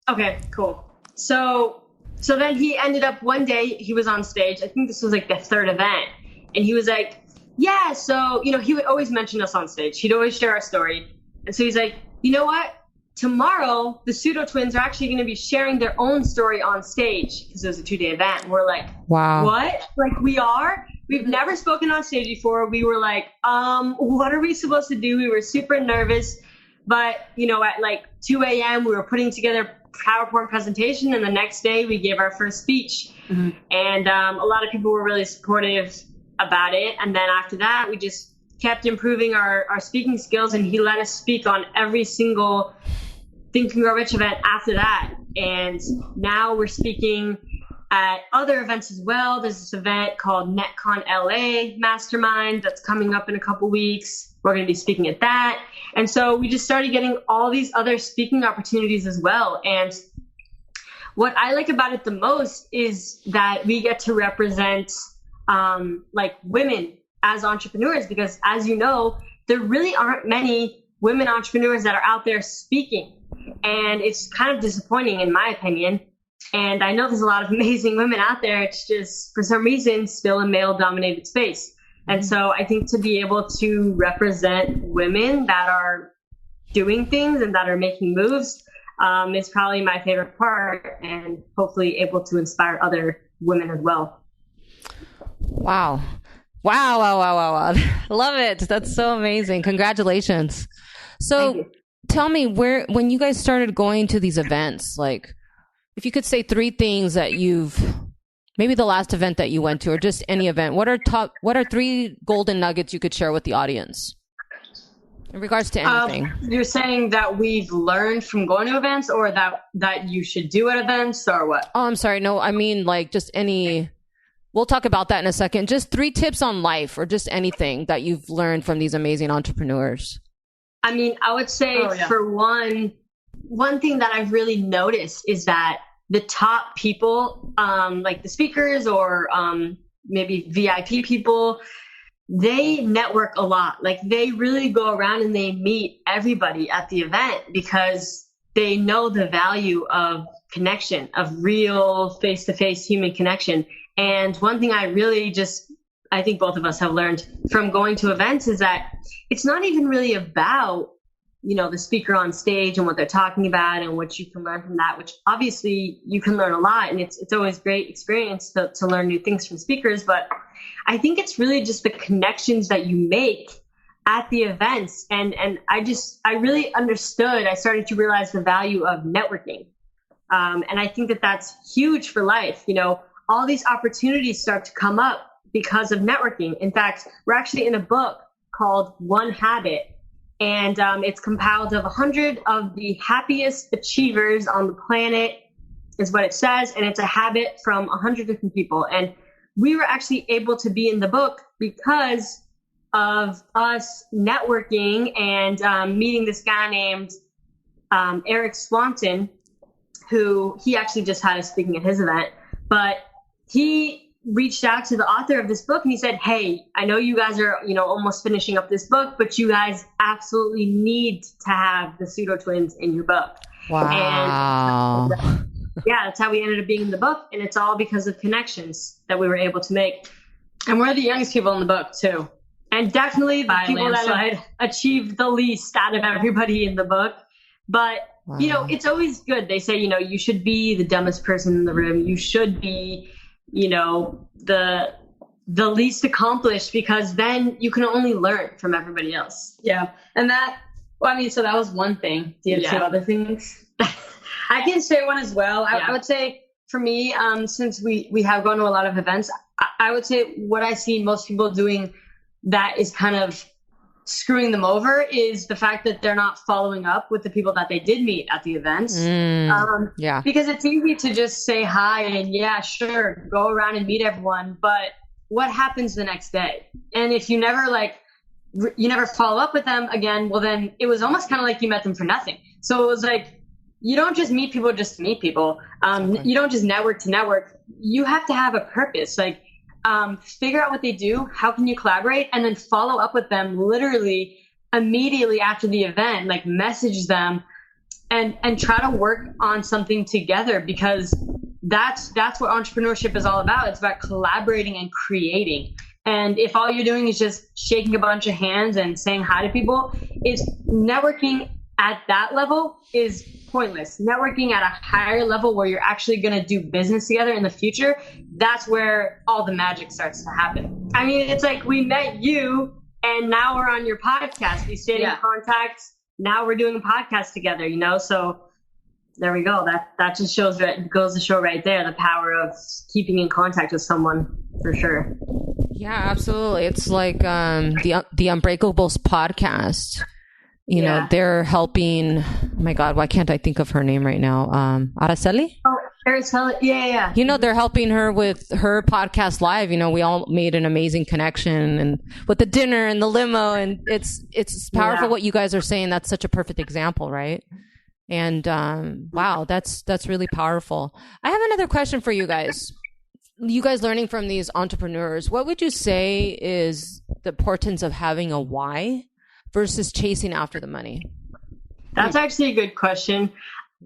Okay, cool. So then he ended up one day, he was on stage. I think this was like the 3rd event. And he was like, yeah, so, he would always mention us on stage. He'd always share our story. And so he's like, you know what? Tomorrow, the Sutto twins are actually going to be sharing their own story on stage because it was a 2-day event. And we're like, wow, what? Like, we are? We've never spoken on stage before. We were like, what are we supposed to do? We were super nervous. But, at like 2 a.m., we were putting together a PowerPoint presentation. And the next day, we gave our first speech. Mm-hmm. And a lot of people were really supportive about it. And then after that, we just kept improving our speaking skills, and he let us speak on every single Think and Grow Rich event after that. And now we're speaking at other events as well. There's this event called NetCon LA Mastermind that's coming up in a couple weeks. We're going to be speaking at that. And so we just started getting all these other speaking opportunities as well. And what I like about it the most is that we get to represent like women as entrepreneurs, because as you know, there really aren't many women entrepreneurs that are out there speaking. And it's kind of disappointing in my opinion. And I know there's a lot of amazing women out there. It's just, for some reason, still a male dominated space. And so I think to be able to represent women that are doing things and that are making moves is probably my favorite part, and hopefully able to inspire other women as well. Wow. Wow. Love it. That's so amazing. Congratulations. So tell me, when you guys started going to these events, like if you could say 3 things that maybe the last event that you went to or just any event, what are 3 golden nuggets you could share with the audience? In regards to anything. You're saying that we've learned from going to events, or that you should do at events, or what? Oh, I'm sorry. No, I mean like just any. We'll talk about that in a second. Just 3 tips on life, or just anything that you've learned from these amazing entrepreneurs. I mean, I would say for one thing that I've really noticed is that the top people, like the speakers or maybe VIP people, they network a lot. Like they really go around and they meet everybody at the event because they know the value of connection, of real face-to-face human connection. And one thing I think both of us have learned from going to events is that it's not even really about, the speaker on stage and what they're talking about and what you can learn from that, which obviously you can learn a lot. And it's always great experience to learn new things from speakers. But I think it's really just the connections that you make at the events. And I really understood, I started to realize the value of networking. And I think that that's huge for life. All these opportunities start to come up because of networking. In fact, we're actually in a book called One Habit, and it's compiled of 100 of the happiest achievers on the planet, is what it says. And it's a habit from 100 different people. And we were actually able to be in the book because of us networking and meeting this guy named Eric Swanson, who he actually just had us speaking at his event. But he reached out to the author of this book and he said, "Hey, I know you guys are, almost finishing up this book, but you guys absolutely need to have the Sutto twins in your book." Wow. And that's how we ended up being in the book. And it's all because of connections that we were able to make. And we're the youngest people in the book too. And definitely the people that had achieved the least out of everybody in the book. But, it's always good. They say, you should be the dumbest person in the room. You should be, the least accomplished, because then you can only learn from everybody else. Yeah. And so that was one thing. Do you have 2 other things? I can say one as well. I would say for me, since we have gone to a lot of events, I would say what I see most people doing that is kind of screwing them over is the fact that they're not following up with the people that they did meet at the events. Because it's easy to just say hi and sure, go around and meet everyone. But what happens the next day? And if you never follow up with them again, well, then it was almost kind of like you met them for nothing. So it was like, you don't just meet people just to meet people. You don't just network to network. You have to have a purpose. Like, figure out what they do. How can you collaborate? And then follow up with them literally immediately after the event, like message them and try to work on something together, because that's what entrepreneurship is all about. It's about collaborating and creating. And if all you're doing is just shaking a bunch of hands and saying hi to people, networking at that level is pointless. Networking at a higher level where you're actually going to do business together in the future, that's where all the magic starts to happen. I mean, it's like we met you and now we're on your podcast. We stayed in contact. Now we're doing a podcast together, so there we go. That just goes to show right there the power of keeping in contact with someone, for sure. Yeah, absolutely. It's like the Unbreakables podcast. They're helping. Oh my God, why can't I think of her name right now? Araceli? Oh, Araceli. Yeah. They're helping her with her podcast live. We all made an amazing connection, and with the dinner and the limo, and it's powerful what you guys are saying. That's such a perfect example, right? And wow, that's really powerful. I have another question for you guys. You guys learning from these entrepreneurs, what would you say is the importance of having a why versus chasing after the money? That's actually a good question.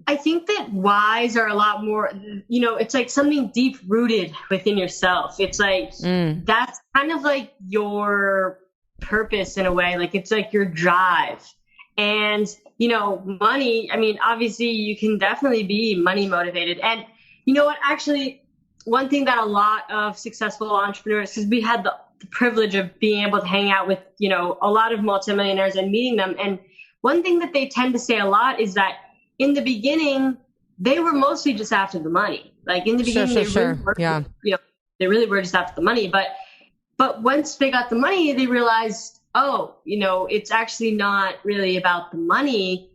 I think that whys are a lot more, it's like something deep rooted within yourself. It's like, that's kind of like your purpose in a way. Like it's like your drive. And, money, I mean, obviously you can definitely be money motivated. And you know what, actually, one thing that a lot of successful entrepreneurs, because we had the privilege of being able to hang out with, a lot of multimillionaires and meeting them. And one thing that they tend to say a lot is that in the beginning, they were mostly just after the money. Like in the beginning, they really were just after the money. But once they got the money, they realized, oh, it's actually not really about the money.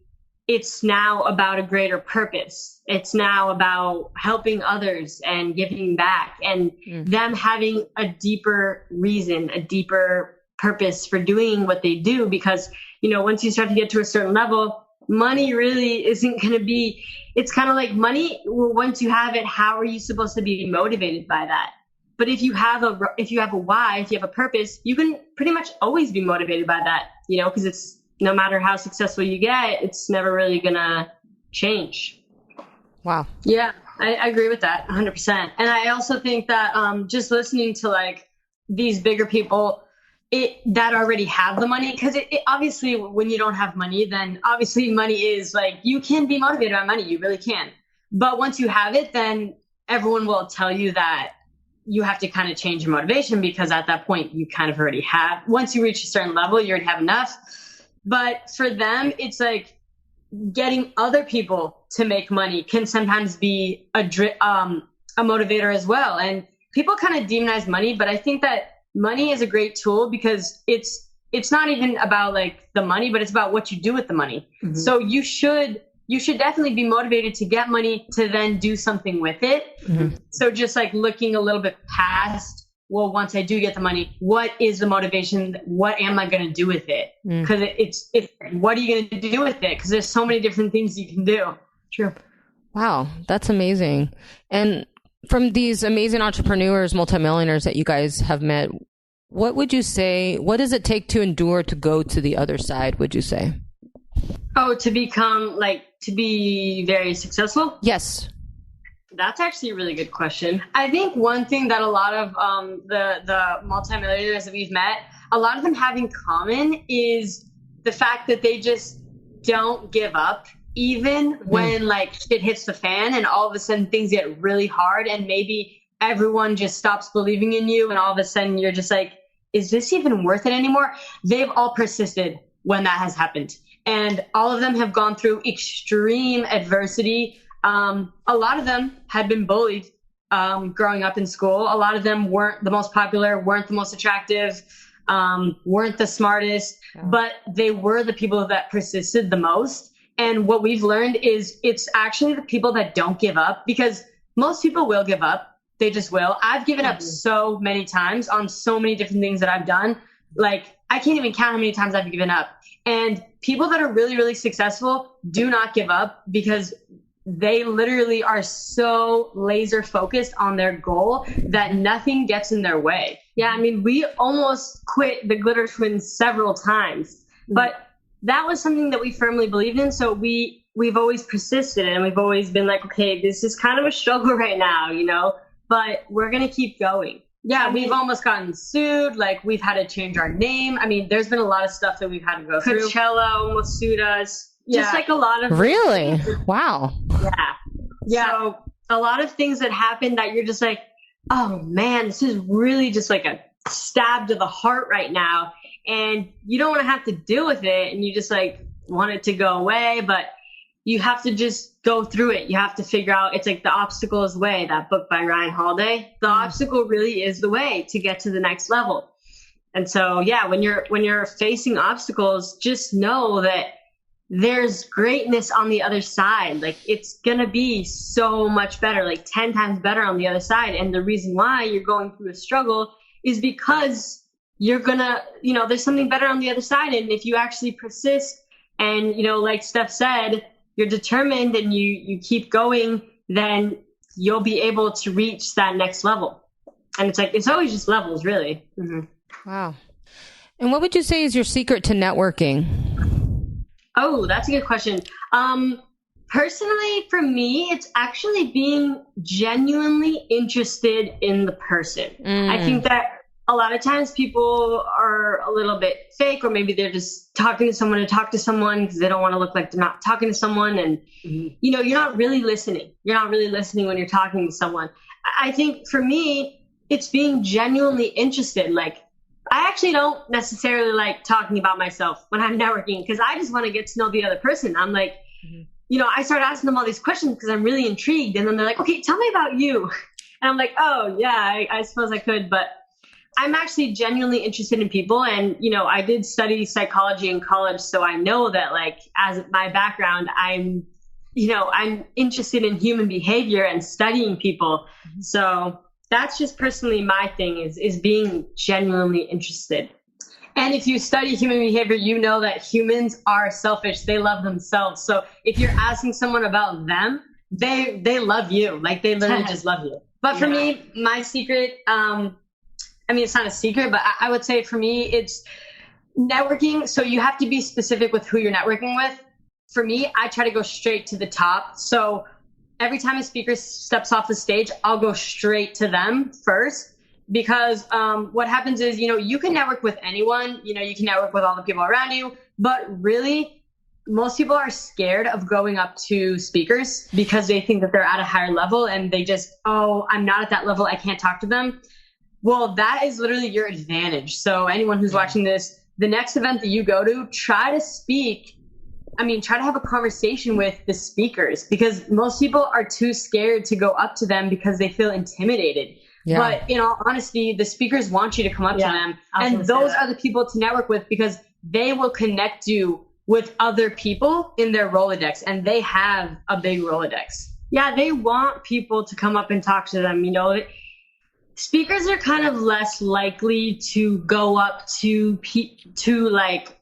It's now about a greater purpose. It's now about helping others and giving back and them having a deeper reason, a deeper purpose for doing what they do. Because, once you start to get to a certain level, money really isn't going to be, it's kind of like money. Well, once you have it, how are you supposed to be motivated by that? But if you have a why, if you have a purpose, you can pretty much always be motivated by that, because it's, no matter how successful you get, it's never really going to change. Wow. Yeah, I agree with that 100%. And I also think that just listening to like these bigger people that already have the money, because it obviously when you don't have money, then obviously money is like, you can be motivated by money. You really can. But once you have it, then everyone will tell you that you have to kind of change your motivation, because at that point you kind of already have, once you reach a certain level, you already have enough. But for them, it's like getting other people to make money can sometimes be a motivator as well. And people kind of demonize money, but I think that money is a great tool, because it's not even about like the money, but it's about what you do with the money. Mm-hmm. So you should definitely be motivated to get money to then do something with it. Mm-hmm. So just like looking a little bit past, well, once I do get the money, what is the motivation? What am I going to do with it? Because it's what are you going to do with it? Because there's so many different things you can do. True. Wow, that's amazing. And from these amazing entrepreneurs, multimillionaires that you guys have met, what would you say, what does it take to endure to go to the other side, would you say? Oh, to be very successful? Yes. That's actually a really good question. I think one thing that a lot of the multimillionaires that we've met, a lot of them have in common is the fact that they just don't give up, even when like shit hits the fan and all of a sudden things get really hard and maybe everyone just stops believing in you and all of a sudden you're just like, is this even worth it anymore? They've all persisted when that has happened. And all of them have gone through extreme adversity. A lot of them had been bullied growing up in school. A lot of them weren't the most popular, weren't the most attractive, weren't the smartest, but they were the people that persisted the most. And what we've learned is it's actually the people that don't give up, because most people will give up. They just will. I've given up so many times on so many different things that I've done. Like, I can't even count how many times I've given up. And people that are really, really successful do not give up, because they literally are so laser focused on their goal that nothing gets in their way. Yeah, I mean, we almost quit the Glitter Twins several times, but that was something that we firmly believed in. So we've always persisted, and we've always been like, okay, this is kind of a struggle right now, but we're going to keep going. Yeah, we've almost gotten sued. Like, we've had to change our name. I mean, there's been a lot of stuff that we've had to go through. Coachella almost sued us. Yeah. Just like a lot of... Really? Wow. Yeah. So a lot of things that happen that you're just like, oh man, this is really just like a stab to the heart right now. And you don't want to have to deal with it. And you just like want it to go away, but you have to just go through it. You have to figure out, it's like The Obstacle is the Way, that book by Ryan Holiday. The obstacle really is the way to get to the next level. And so, yeah, when you're facing obstacles, just know that there's greatness on the other side. Like, it's going to be so much better, like 10 times better on the other side. And the reason why you're going through a struggle is because you're going to, there's something better on the other side. And if you actually persist and, like Steph said, you're determined and you keep going, then you'll be able to reach that next level. And it's always just levels, really. Mm-hmm. Wow. And what would you say is your secret to networking? Oh, that's a good question. Personally, for me, it's actually being genuinely interested in the person. I think that a lot of times people are a little bit fake, or maybe they're just talking to someone to talk to someone because they don't want to look like they're not talking to someone. And, you're not really listening. You're not really listening when you're talking to someone. I think for me, it's being genuinely interested. Like, I actually don't necessarily like talking about myself when I'm networking, because I just want to get to know the other person. I'm like, I start asking them all these questions because I'm really intrigued. And then they're like, okay, tell me about you. And I'm like, oh, yeah, I suppose I could. But I'm actually genuinely interested in people. And, you know, I did study psychology in college. So I know that, like, as my background, I'm interested in human behavior and studying people. So that's just personally my thing is being genuinely interested. And if you study human behavior, you know that humans are selfish. They love themselves. So if you're asking someone about them, they love you. Like, they literally just love you. But for me, my secret, I mean, it's not a secret, but I would say for me, it's networking. So you have to be specific with who you're networking with. For me, I try to go straight to the top. So every time a speaker steps off the stage, I'll go straight to them first. Because what happens is, you know, you can network with anyone, you know, you can network with all the people around you, but really most people are scared of going up to speakers because they think that they're at a higher level and they just, oh, I'm not at that level, I can't talk to them. Well, that is literally your advantage. So anyone who's watching this, the next event that you go to, try to have a conversation with the speakers, because most people are too scared to go up to them because they feel intimidated. Yeah. But in all honesty, the speakers want you to come up to them. And those are the people to network with, because they will connect you with other people in their Rolodex, and they have a big Rolodex. Yeah, they want people to come up and talk to them. You know, speakers are kind of less likely to go up to like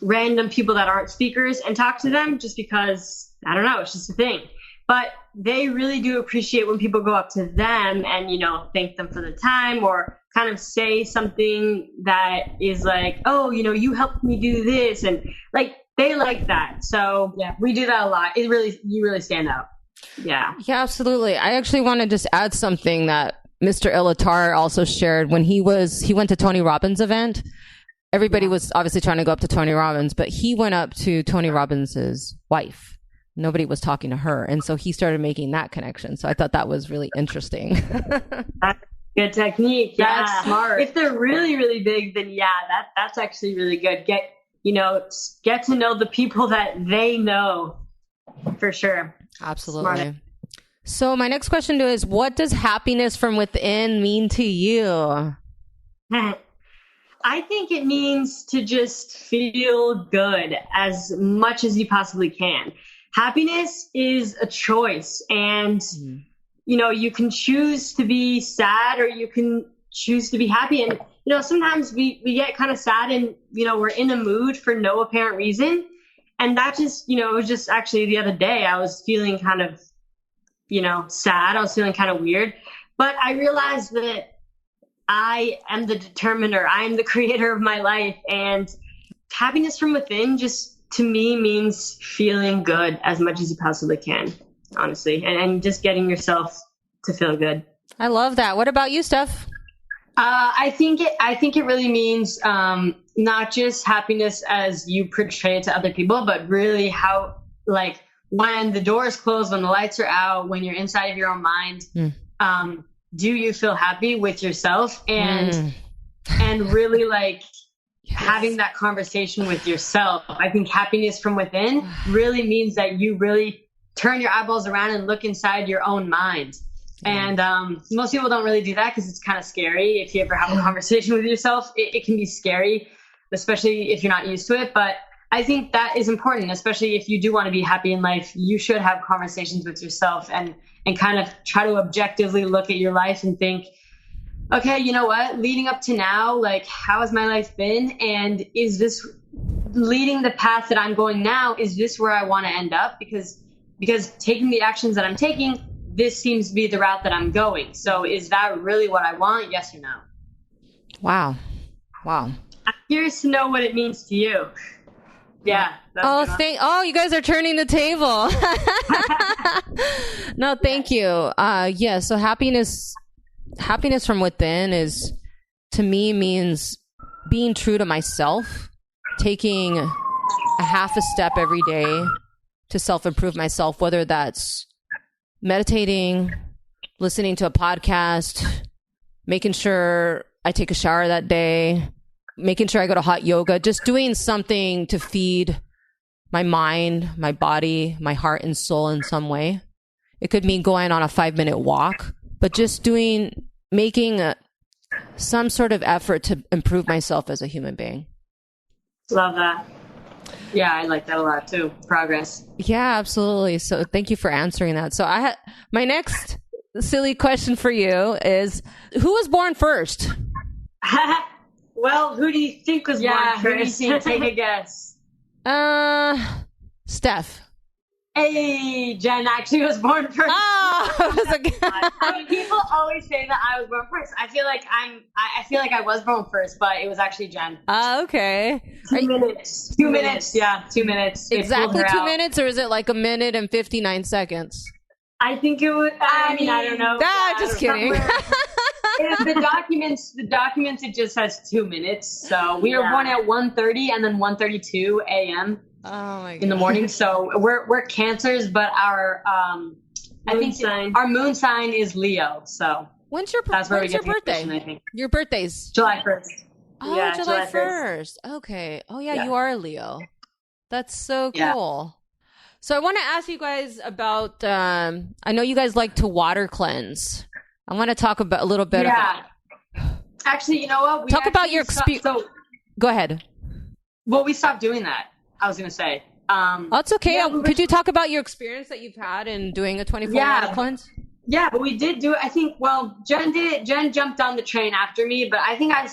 random people that aren't speakers and talk to them, just because, I don't know, it's just a thing. But they really do appreciate when people go up to them and, you know, thank them for the time, or kind of say something that is like, oh, you know, you helped me do this. And like, they like that. So yeah, we do that a lot. You really stand out. Yeah. Yeah, absolutely. I actually want to just add something that Mr. Ilatar also shared when he went to Tony Robbins' event. Everybody was obviously trying to go up to Tony Robbins, but he went up to Tony Robbins' wife. Nobody was talking to her. And so he started making that connection. So I thought that was really interesting. That's good technique. Yeah. That's smart. If they're really, really big, then yeah, that's actually really good. Get to know the people that they know, for sure. Absolutely. Smart. So my next question is, what does happiness from within mean to you? I think it means to just feel good as much as you possibly can. Happiness is a choice, and, you know, you can choose to be sad or you can choose to be happy. And, you know, sometimes we get kind of sad and, you know, we're in a mood for no apparent reason. And that just, you know, it was just actually the other day I was feeling kind of, you know, sad. I was feeling kind of weird, but I realized that I am the determiner. I am the creator of my life, and happiness from within just, to me, means feeling good as much as you possibly can, honestly, and just getting yourself to feel good. I love that. What about you, Steph? I think it really means not just happiness as you portray it to other people, but really how, like, when the door is closed, when the lights are out, when you're inside of your own mind, do you feel happy with yourself? And really, like, having that conversation with yourself. I think happiness from within really means that you really turn your eyeballs around and look inside your own mind. And most people don't really do that because it's kind of scary. If you ever have a conversation with yourself, it can be scary, especially if you're not used to it. But I think that is important, especially if you do want to be happy in life. You should have conversations with yourself and kind of try to objectively look at your life and think, okay, you know what, leading up to now, like, how has my life been? And is this leading the path that I'm going now? Is this where I want to end up? Because taking the actions that I'm taking, this seems to be the route that I'm going. So is that really what I want? Yes or no? Wow. I'm curious to know what it means to you. Yeah. You guys are turning the table. No, thank you. Yeah. So happiness from within is, to me, means being true to myself, taking a half a step every day to self-improve myself, whether that's meditating, listening to a podcast, making sure I take a shower that day, making sure I go to hot yoga, just doing something to feed my mind, my body, my heart and soul in some way. It could mean going on a 5-minute walk, but just making some sort of effort to improve myself as a human being. Love that. Yeah, I like that a lot too. Progress. Yeah, absolutely. So thank you for answering that. So my next silly question for you is, who was born first? Well, who do you think was born first? Who do you think? Take a guess. Steph. Hey, Jen actually was born first. Oh, I mean, people always say that I was born first. I feel like I was born first, but it was actually Jen. Okay. 2 minutes. 2 minutes. Yeah, 2 minutes. Exactly 2 minutes, or is it like 1 minute and 59 seconds? I think it was. I mean, I don't know. Just kidding. The documents, it just says 2 minutes. So we were born at 1:30 and then 1:32 a.m. Oh my God. In the morning. So we're Cancers, but our our moon sign is Leo. So when's your birthday? I think Your birthday's July 1st. Oh, yeah, July 1st. Okay. Oh yeah, you are a Leo. That's so cool. Yeah. So I want to ask you guys about. I know you guys like to water cleanse. I want to talk about a little bit about. Actually, you know what? Talk about your experience. Go ahead. Well, we stopped doing that. I was going to say. That's okay. Yeah, could you talk about your experience that you've had in doing a 24-hour cleanse? Yeah, but we did do it. I think, well, Jen did it. Jen jumped on the train after me, but I think I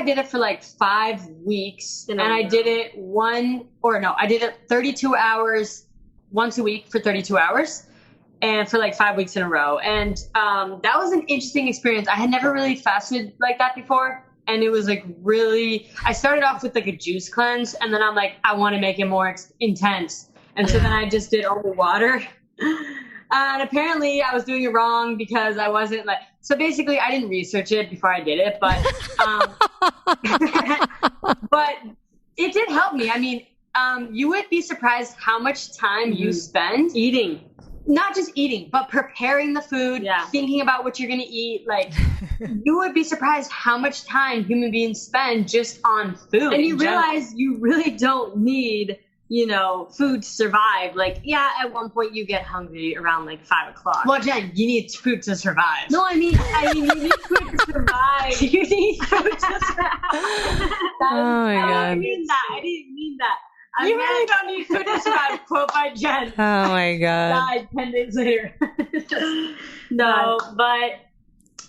did it for like 5 weeks. And I did it I did it 32 hours, once a week for 32 hours. And for like 5 weeks in a row. And that was an interesting experience. I had never really fasted like that before. And it was like I started off with like a juice cleanse. And then I'm like, I want to make it more intense. And so then I just did only water. And apparently I was doing it wrong because I wasn't like, so basically I didn't research it before I did it. But, but it did help me. I mean, you would be surprised how much time you spend eating. Not just eating, but preparing the food, thinking about what you're going to eat. Like, you would be surprised how much time human beings spend just on food. And you realize you really don't need, food to survive. Like, at one point you get hungry around like 5 o'clock. Well, Jen, you need food to survive. No, I mean, you need food to survive. You need food to survive. Oh my God. I didn't mean that. You really don't need food to survive, quote by Jen. Oh my God. Died 10 days later. No, but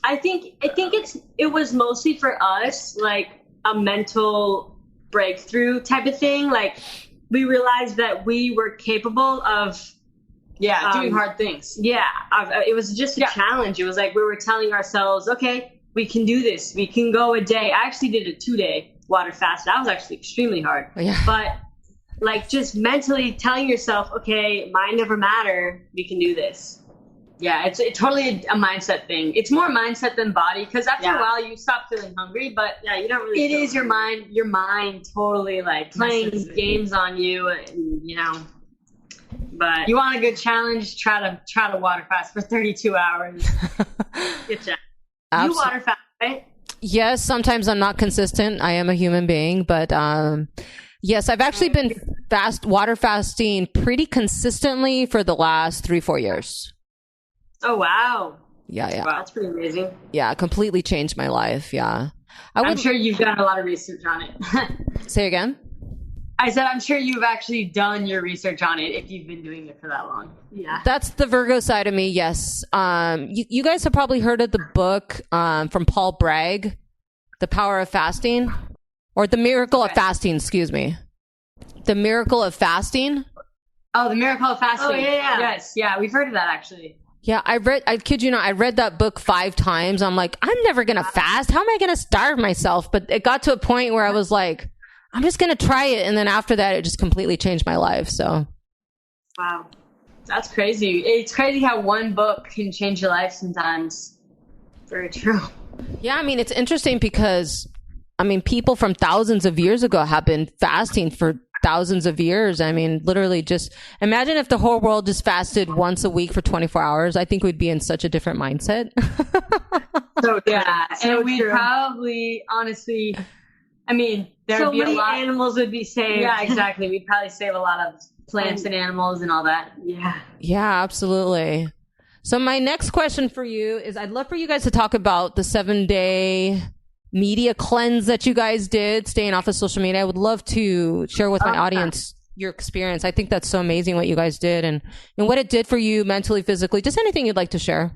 I think it was mostly for us like a mental breakthrough type of thing. Like we realized that we were capable of doing hard things. Yeah, it was just a challenge. It was like we were telling ourselves, okay, we can do this. We can go a day. I actually did a 2-day water fast. That was actually extremely hard. Yeah. But like just mentally telling yourself, okay, mind over matter, we can do this. Yeah, it's totally a mindset thing. It's more mindset than body because after a while you stop feeling hungry, but you don't really. It is your mind totally like playing games on you, and, But you want a good challenge? Try to water fast for 32 hours. Good job. You water fast, right? Yes, sometimes I'm not consistent. I am a human being, but yes, I've actually been water fasting pretty consistently for the last 3-4 years. Oh, wow. Yeah. Wow, that's pretty amazing. Yeah, completely changed my life. Yeah. I'm sure you've done a lot of research on it. Say again? I said, I'm sure you've actually done your research on it if you've been doing it for that long. Yeah. That's the Virgo side of me, yes. You guys have probably heard of the book from Paul Bragg, The Power of Fasting, or The Miracle of Fasting, excuse me. The Miracle of Fasting. Oh, The Miracle of Fasting. Oh, yeah. Yes, yeah, we've heard of that, actually. Yeah, I kid you not, I read that book 5 times. I'm like, I'm never going to fast. How am I going to starve myself? But it got to a point where I was like, I'm just going to try it. And then after that, it just completely changed my life. So. Wow. That's crazy. It's crazy how one book can change your life sometimes. Very true. Yeah, I mean, it's interesting because, people from thousands of years ago have been fasting for thousands of years. I mean, literally just imagine if the whole world just fasted once a week for 24 hours. I think we'd be in such a different mindset. So and we'd probably, honestly, there'd be a lot. Animals would be saved. Yeah, exactly. We'd probably save a lot of plants and animals and all that. Yeah. Yeah, absolutely. So my next question for you is, I'd love for you guys to talk about the 7-day media cleanse that you guys did, staying off of social media. I would love to share with my audience your experience. I think that's so amazing what you guys did and what it did for you mentally, physically, just anything you'd like to share.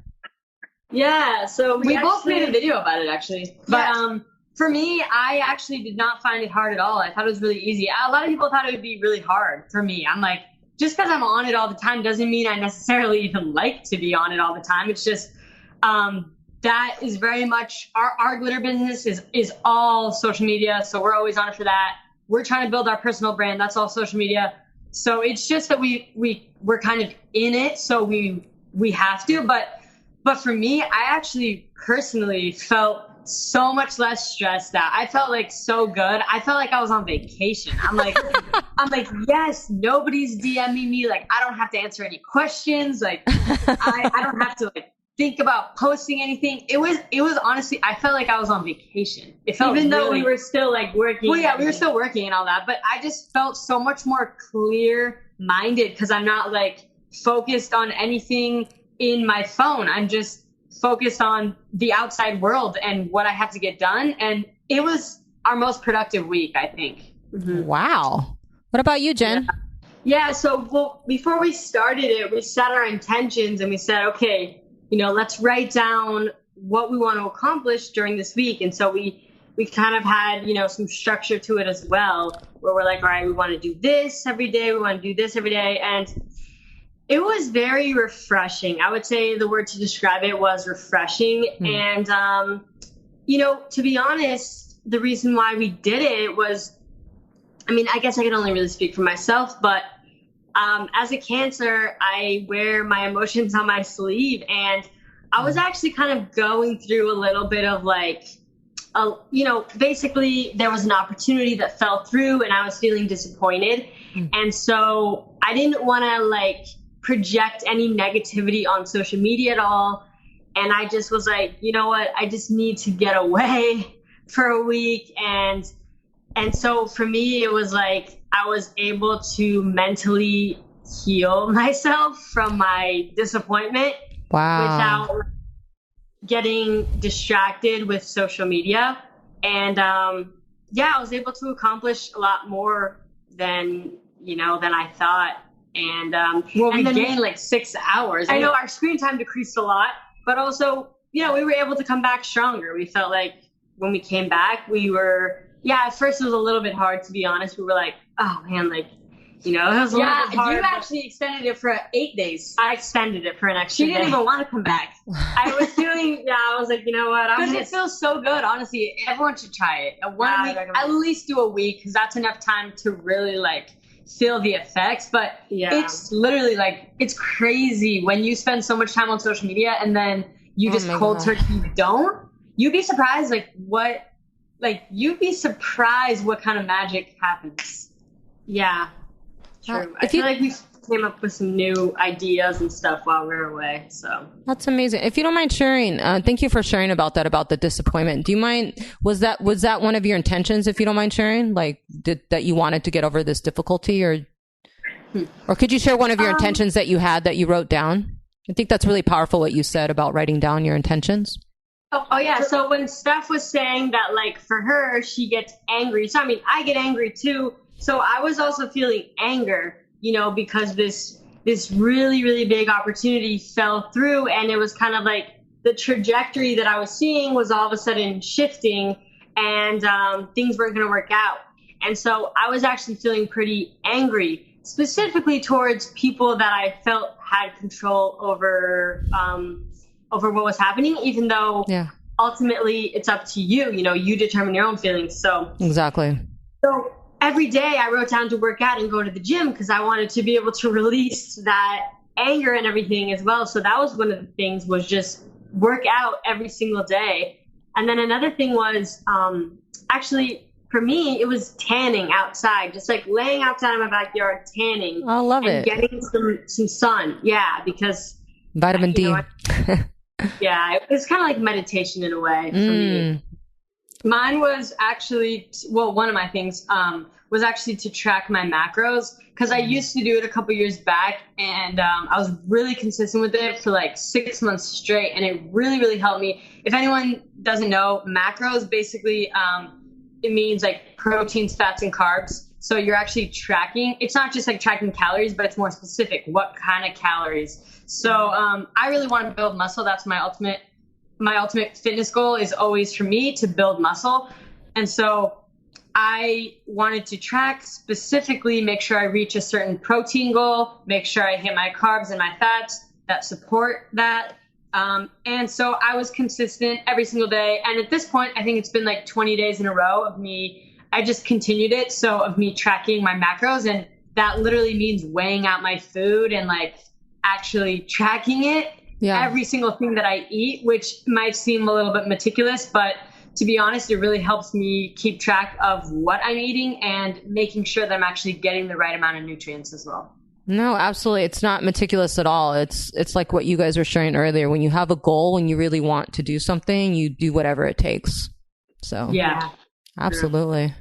Yeah, so we both made a video about it, actually. But for me, I actually did not find it hard at all. I thought it was really easy. A lot of people thought it would be really hard for me. I'm like, just because I'm on it all the time doesn't mean I necessarily even like to be on it all the time. It's just that is very much our glitter business is all social media. So we're always on it for that. We're trying to build our personal brand. That's all social media. So it's just that we're kind of in it. So we have to. But for me, I actually personally felt so much less stressed out. I felt like so good. I felt like I was on vacation. I'm like, yes, nobody's DMing me. Like, I don't have to answer any questions. Like, I don't have to like think about posting anything. It was honestly, I felt like I was on vacation. It felt even though we were still like working. Well, yeah, we were still working and all that. But I just felt so much more clear minded because I'm not like focused on anything in my phone. I'm just focused on the outside world and what I have to get done. And it was our most productive week, I think. Mm-hmm. Wow. What about you, Jen? Yeah. So before we started it, we set our intentions and we said, okay, let's write down what we want to accomplish during this week. And so we kind of had, some structure to it as well, where we're like, all right, we want to do this every day. We want to do this every day. And it was very refreshing. I would say the word to describe it was refreshing. And, to be honest, the reason why we did it was, I guess I can only really speak for myself, but as a Cancer, I wear my emotions on my sleeve. And I was actually kind of going through a little bit of like, basically there was an opportunity that fell through and I was feeling disappointed. And so I didn't want to like project any negativity on social media at all. And I just was like, you know what, I just need to get away for a week. And so for me, it was like, I was able to mentally heal myself from my disappointment. Wow. Without getting distracted with social media. And I was able to accomplish a lot more than I thought. And we gained like 6 hours. I know our screen time decreased a lot, but also, we were able to come back stronger. We felt like when we came back, we were, at first it was a little bit hard, to be honest. We were like, oh man, like, it was a little bit hard. You actually extended it for 8 days. I extended it for an extra day. She didn't even want to come back. I was like, you know what? Because it feels so good, honestly. Everyone should try it. Week, at least do a week, because that's enough time to really like feel the effects. But it's literally like, it's crazy when you spend so much time on social media and then you just cold turkey don't. You'd be surprised you'd be surprised what kind of magic happens. Yeah. True. I feel like we came up with some new ideas and stuff while we were away. So that's amazing. If you don't mind sharing, thank you for sharing about the disappointment. Do you mind? Was that one of your intentions? If you don't mind sharing, like that you wanted to get over this difficulty, or could you share one of your intentions that you had that you wrote down? I think that's really powerful what you said about writing down your intentions. Oh yeah. So when Steph was saying that, like for her, she gets angry. So I get angry too. So I was also feeling anger, because this really, really big opportunity fell through, and it was kind of like the trajectory that I was seeing was all of a sudden shifting, and things weren't going to work out. And so I was actually feeling pretty angry, specifically towards people that I felt had control over what was happening, even though ultimately it's up to you. You determine your own feelings. So exactly. So every day I wrote down to work out and go to the gym because I wanted to be able to release that anger and everything as well. So that was one of the things, was just work out every single day. And then another thing was actually for me, it was tanning outside, just like laying outside in my backyard, tanning. I love it. Getting some sun. Yeah, because vitamin D. Yeah, it's kind of like meditation in a way for me. Mine was actually, one of my things was actually to track my macros, because I used to do it a couple years back, and I was really consistent with it for like 6 months straight, and it really, really helped me. If anyone doesn't know, macros basically, it means like proteins, fats, and carbs. So you're actually tracking. It's not just like tracking calories, but it's more specific. What kind of calories? So I really want to build muscle. That's my ultimate fitness goal is always for me to build muscle. And so I wanted to track specifically, make sure I reach a certain protein goal, make sure I hit my carbs and my fats that support that. And so I was consistent every single day. And at this point, I think it's been like 20 days in a row of me. I just continued it. So of me tracking my macros, and that literally means weighing out my food and like actually tracking it. Yeah. Every single thing that I eat, which might seem a little bit meticulous, but to be honest, it really helps me keep track of what I'm eating and making sure that I'm actually getting the right amount of nutrients as well. No, absolutely. It's not meticulous at all. It's like what you guys were sharing earlier. When you have a goal, when you really want to do something, you do whatever it takes. So yeah, absolutely.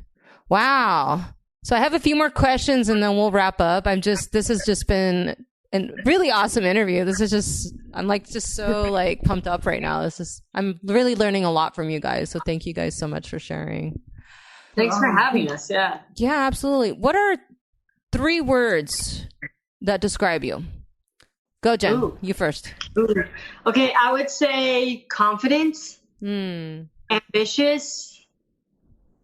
Wow. So I have a few more questions and then we'll wrap up. This has just been a really awesome interview. I'm like just so like pumped up right now. I'm really learning a lot from you guys. So thank you guys so much for sharing. Thanks for having us. Yeah. Yeah, absolutely. What are 3 words that describe you? Go, Jen. Ooh. You first. Ooh. Okay. I would say confident, ambitious,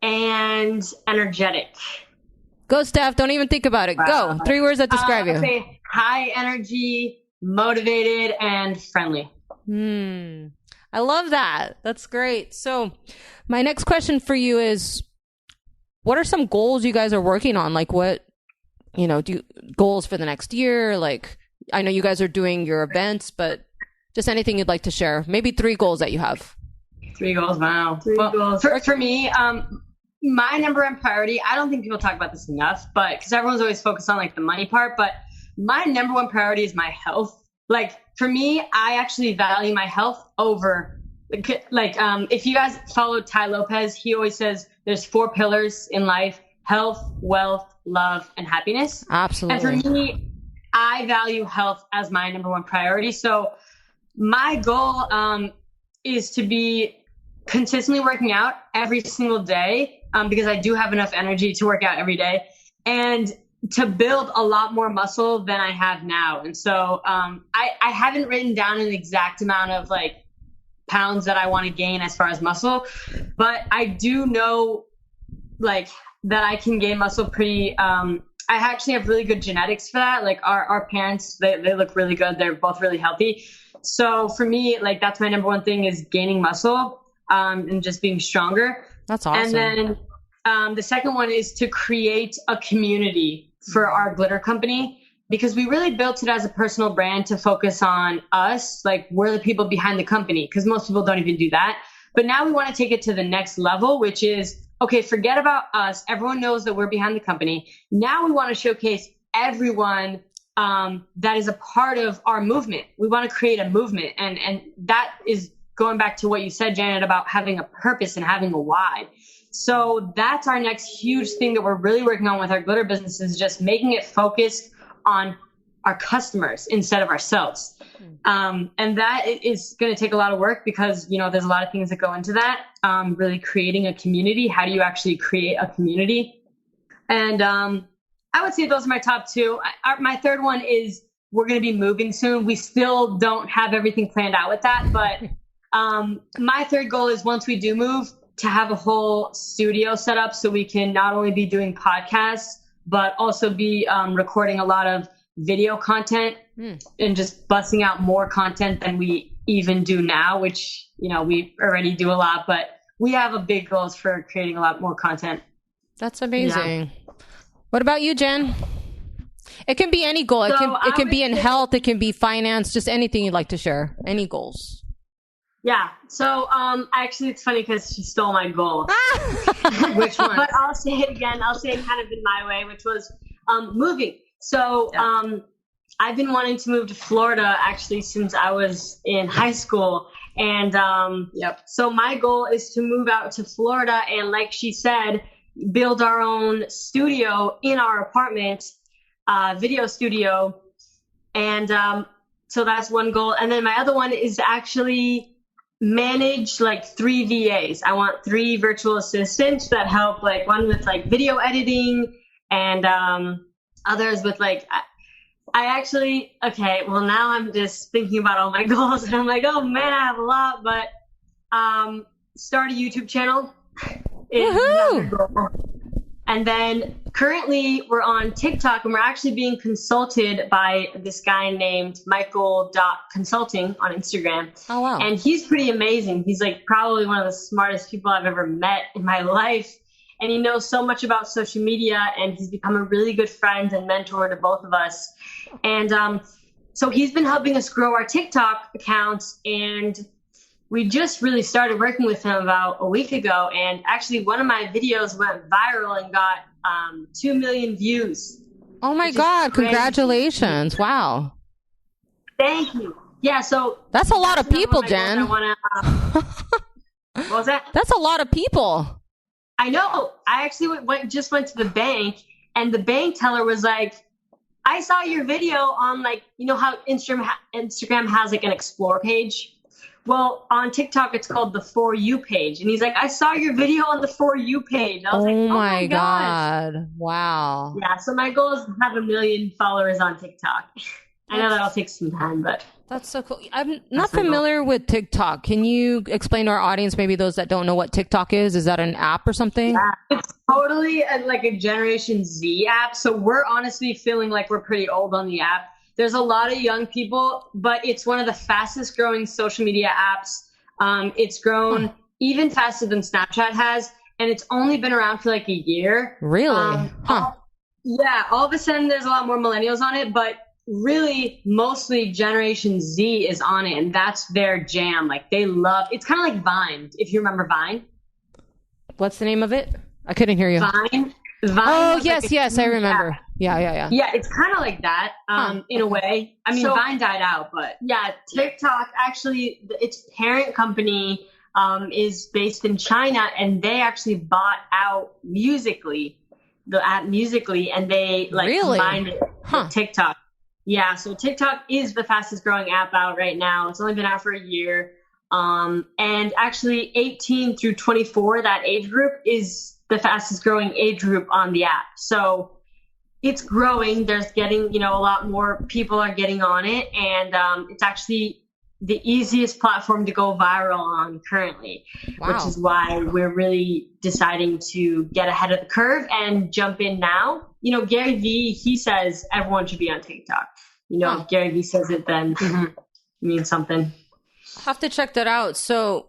and energetic. Go, Steph. Don't even think about it. Wow. Go. 3 words that describe you. Okay. High energy, motivated, and friendly. I love that. That's great. So my next question for you is, what are some goals you guys are working on? Like what, goals for the next year? Like, I know you guys are doing your events, but just anything you'd like to share. Maybe 3 goals that you have. 3 goals. Wow. 3 goals. For me, my number one priority, I don't think people talk about this enough, but because everyone's always focused on like the money part, but my number one priority is my health. Like for me, I actually value my health over if you guys follow Ty Lopez, he always says there's 4 pillars in life: health, wealth, love, and happiness. Absolutely. And for me, I value health as my number one priority. So my goal is to be consistently working out every single day because I do have enough energy to work out every day, and to build a lot more muscle than I have now. And so I haven't written down an exact amount of like pounds that I want to gain as far as muscle, but I do know like that I can gain muscle pretty I actually have really good genetics for that. Like our parents, they look really good. They're both really healthy. So for me, like that's my number one thing is gaining muscle and just being stronger. That's awesome. And then the second one is to create a community for our glitter company, because we really built it as a personal brand to focus on us. Like we're the people behind the company, because most people don't even do that. But now we want to take it to the next level, which is, okay, forget about us. Everyone knows that we're behind the company. Now we want to showcase everyone that is a part of our movement. We want to create a movement. And that is going back to what you said, Janet, about having a purpose and having a why. So that's our next huge thing that we're really working on with our glitter business, is just making it focused on our customers instead of ourselves. And that is going to take a lot of work because, there's a lot of things that go into that. Really creating a community. How do you actually create a community? And I would say those are my top 2. My third one is we're going to be moving soon. We still don't have everything planned out with that. But my third goal is once we do move, to have a whole studio set up so we can not only be doing podcasts, but also be recording a lot of video content and just busting out more content than we even do now, which, we already do a lot, but we have a big goals for creating a lot more content. That's amazing. Yeah. What about you, Jen? It can be any goal. It can be in health. It can be finance, just anything you'd like to share. Any goals. Yeah. So actually, it's funny because she stole my goal. Which one? But I'll say it again. I'll say it kind of in my way, which was moving. So I've been wanting to move to Florida actually since I was in high school. And so my goal is to move out to Florida. And like she said, build our own studio in our apartment, video studio. And so that's one goal. And then my other one is to actually manage like 3 VAs. I want 3 virtual assistants that help, like one with like video editing and others with like, now I'm just thinking about all my goals and I'm like, oh man, I have a lot, but start a YouTube channel is another goal. And then currently we're on TikTok and we're actually being consulted by this guy named Michael.consulting on Instagram. Oh, wow. And he's pretty amazing. He's like probably one of the smartest people I've ever met in my life. And he knows so much about social media, and he's become a really good friend and mentor to both of us. And so he's been helping us grow our TikTok accounts, and we just really started working with him about a week ago. And actually one of my videos went viral and got 2 million views. Oh my God. Congratulations. Wow. Thank you. Yeah. So that's a lot of people, Jen. What was that? That's a lot of people. I know. I actually just went to the bank, and the bank teller was like, I saw your video on, like, you know how Instagram has like an explore page? Well, on TikTok, it's called the For You page. And he's like, I saw your video on the For You page. I was like, oh my God. Wow. Yeah. So my goal is to have 1 million followers on TikTok. I know that'll take some time, but that's so cool. I'm not familiar with TikTok. Can you explain to our audience, maybe those that don't know what TikTok is? Is that an app or something? Yeah, it's totally like a Generation Z app. So we're honestly feeling like we're pretty old on the app. There's a lot of young people, but it's one of the fastest growing social media apps. It's grown even faster than Snapchat has, and it's only been around for like a year. Really? Yeah, all of a sudden there's a lot more millennials on it, but really mostly Generation Z is on it, and that's their jam. Like, they love it's kind of like Vine, if you remember Vine. What's the name of it? I couldn't hear you. Vine. Oh, yes, I remember. App. Yeah. Yeah, it's kind of like that, in a way. I mean, Vine died out, but yeah, TikTok, actually, its parent company is based in China, and they actually bought out Musical.ly, the app Musical.ly, and they combined it with TikTok. Yeah, so TikTok is the fastest growing app out right now. It's only been out for a year. And actually 18 through 24, that age group is the fastest growing age group on the app. So it's growing. There's getting, a lot more people are getting on it. And it's actually the easiest platform to go viral on currently, which is why we're really deciding to get ahead of the curve and jump in now. Gary Vee, he says everyone should be on TikTok. If Gary Vee says it, then it means something. I'll have to check that out. So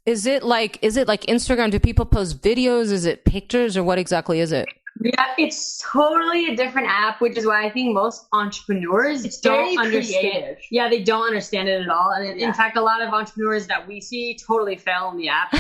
is it like Instagram? Do people post videos? Is it pictures, or what exactly is it? Yeah, it's totally a different app, which is why I think most entrepreneurs don't understand. Yeah, they don't understand it at all. And in fact, a lot of entrepreneurs that we see totally fail on the app.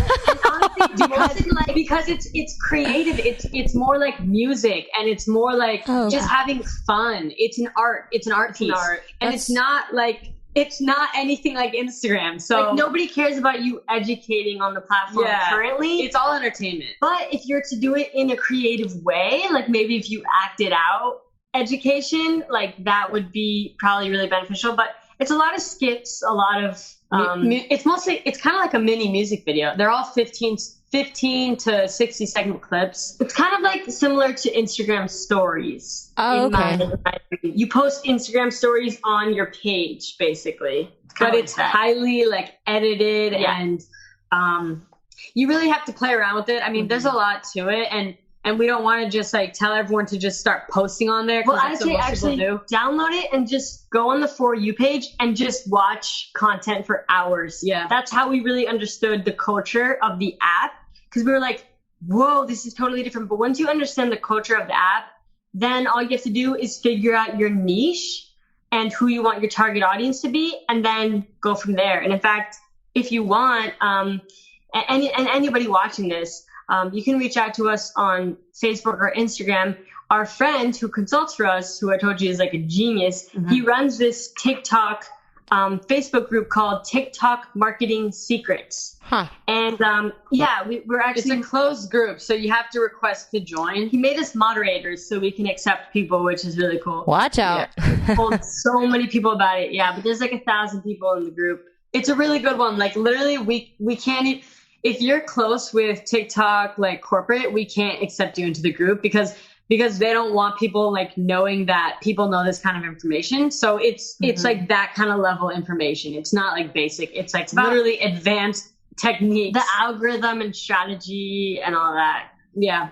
Honestly, because it's creative. It's more like music, and it's more like just having fun. It's an art. It's an art piece. And it's not anything like Instagram. So nobody cares about you educating on the platform currently. It's all entertainment. But if you're to do it in a creative way, like maybe if you acted out education, like that would be probably really beneficial. But it's a lot of skits, a lot of it's kind of like a mini music video. They're all 15 to 60 second clips. It's kind of like similar to Instagram stories. Oh, okay. You post Instagram stories on your page, basically. But it's highly edited and you really have to play around with it. I mean, there's a lot to it, and we don't want to just tell everyone to just start posting on there. Well, I say actually download it and just go on the For You page and just watch content for hours. Yeah. That's how we really understood the culture of the app. Because we were like, whoa, this is totally different. But once you understand the culture of the app, then all you have to do is figure out your niche and who you want your target audience to be, and then go from there. And in fact, if you want, and anybody watching this, you can reach out to us on Facebook or Instagram. Our friend who consults for us, who I told you is like a genius, he runs this TikTok Facebook group called TikTok Marketing Secrets. Huh. And we're actually... It's a closed group, so you have to request to join. He made us moderators so we can accept people, which is really cool. Watch out. Yeah. Told so many people about it. Yeah, but there's like 1,000 people in the group. It's a really good one. Like literally we can't... If you're close with TikTok, like corporate, we can't accept you into the group because they don't want people like knowing that people know this kind of information. So it's like that kind of level information. It's not like basic. It's like literally advanced techniques, the algorithm and strategy and all that. Yeah.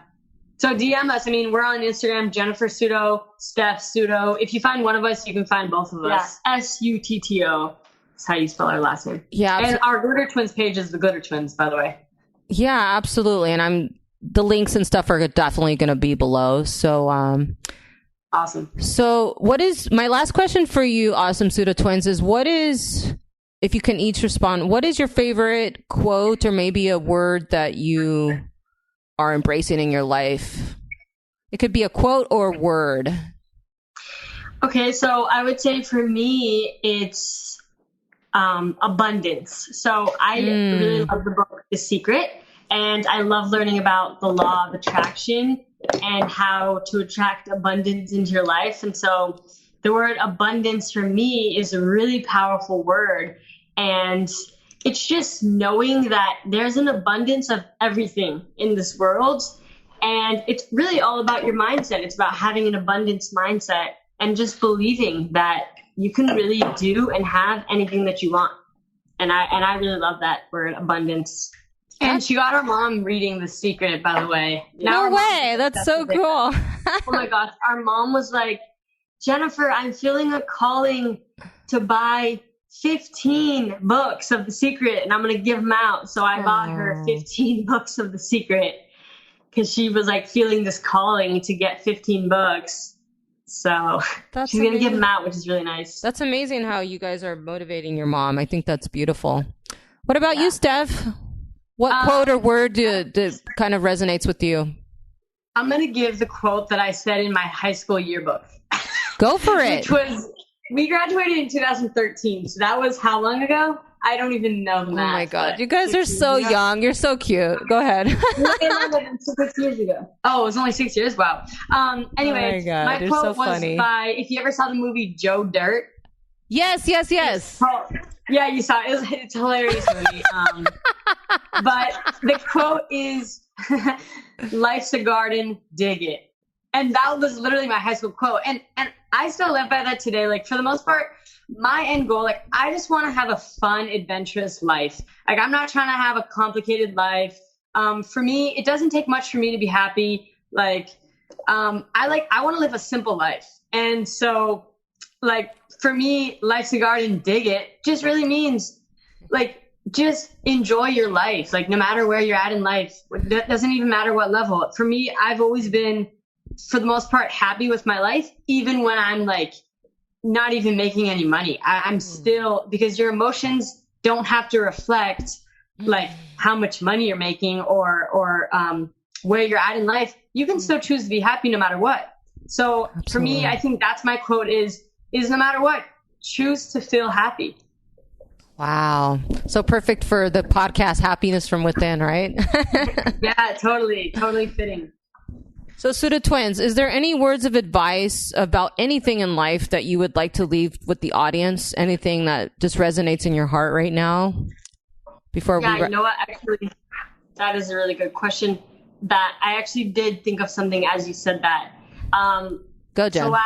So DM us. I mean, we're on Instagram, Jenifer Sutto, Steph Sutto. If you find one of us, you can find both of us. Yeah. Sutto. That's how you spell our last name. Yeah. And our Glitter Twins page is the Glitter Twins, by the way. Yeah, absolutely. And the links and stuff are definitely going to be below. So, awesome. So what is my last question for you, awesome Sutto Twins, is if you can each respond, what is your favorite quote or maybe a word that you are embracing in your life? It could be a quote or word. Okay. So I would say for me, it's, abundance. So I really love the book, The Secret. And I love learning about the law of attraction and how to attract abundance into your life. And so the word abundance for me is a really powerful word. And it's just knowing that there's an abundance of everything in this world. And it's really all about your mindset. It's about having an abundance mindset and just believing that you can really do and have anything that you want. And I really love that word, abundance. And she got her mom reading The Secret, by the way. No way. That's so cool. Oh my gosh. Our mom was like, Jenifer, I'm feeling a calling to buy 15 books of The Secret and I'm going to give them out. So I bought her 15 books of The Secret because she was like feeling this calling to get 15 books. So she's going to give them out, which is really nice. That's amazing how you guys are motivating your mom. I think that's beautiful. What about you, Steph? What quote or word kind of resonates with you? I'm going to give the quote that I said in my high school yearbook. Go for it. Which was, we graduated in 2013. So that was how long ago? I don't even know the math. Oh my God. You guys are so young. You're so cute. Go ahead. 6 years ago. Oh, it was only 6 years? Wow. Anyway, oh my God, my quote so was funny. by, if you ever saw the movie Joe Dirt. Yes. Oh, yeah, you saw it. It's a hilarious movie. But the quote is, life's a garden, dig it. And that was literally my high school quote. And I still live by that today. Like, for the most part, my end goal, like, I just want to have a fun, adventurous life. Like, I'm not trying to have a complicated life. For me, it doesn't take much for me to be happy. Like, I want to live a simple life. And so, like, for me, life's a garden, dig it, just really means, like, just enjoy your life. Like, no matter where you're at in life, that doesn't even matter what level. For me, I've always been, for the most part, happy with my life, even when I'm like not even making any money. I'm still, because your emotions don't have to reflect like how much money you're making or where you're at in life. You can still choose to be happy no matter what. So for me, I think that's my quote is no matter what, choose to feel happy. Wow. So perfect for the podcast, Happiness from Within, right? Yeah, totally fitting. So Sutto Twins, is there any words of advice about anything in life that you would like to leave with the audience? Anything that just resonates in your heart right now? Before you know what? Actually, that is a really good question. That I actually did think of something as you said that. Go, Jen. So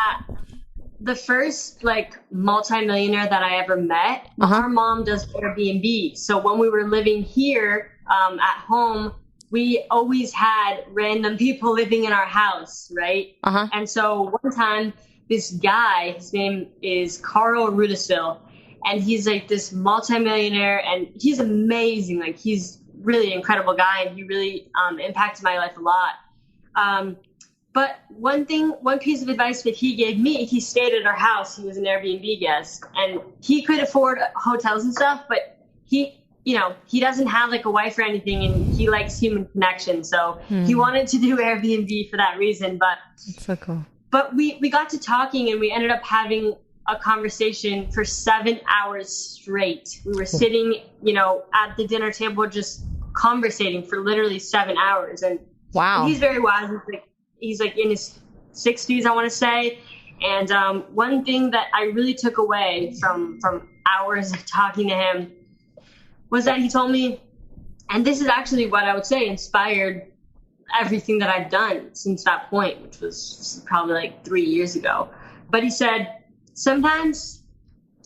the first like multimillionaire that I ever met, our mom does Airbnb. So when we were living here at home, we always had random people living in our house, right? And so one time, this guy, his name is Carl Rudisville, and he's like this multimillionaire, and he's amazing. Like, he's really an incredible guy, and he really impacted my life a lot. But one piece of advice that he gave me, he stayed at our house. He was an Airbnb guest, and he could afford hotels and stuff, but he doesn't have like a wife or anything, and he likes human connection. So he wanted to do Airbnb for that reason. But that's so cool. But we got to talking, and we ended up having a conversation for 7 hours straight. We were sitting, you know, at the dinner table just conversating for literally 7 hours. And wow, he's very wise. He's like in his 60s, I want to say. And one thing that I really took away from hours of talking to him was that he told me, and this is actually what I would say inspired everything that I've done since that point, which was probably like 3 years ago. But he said, sometimes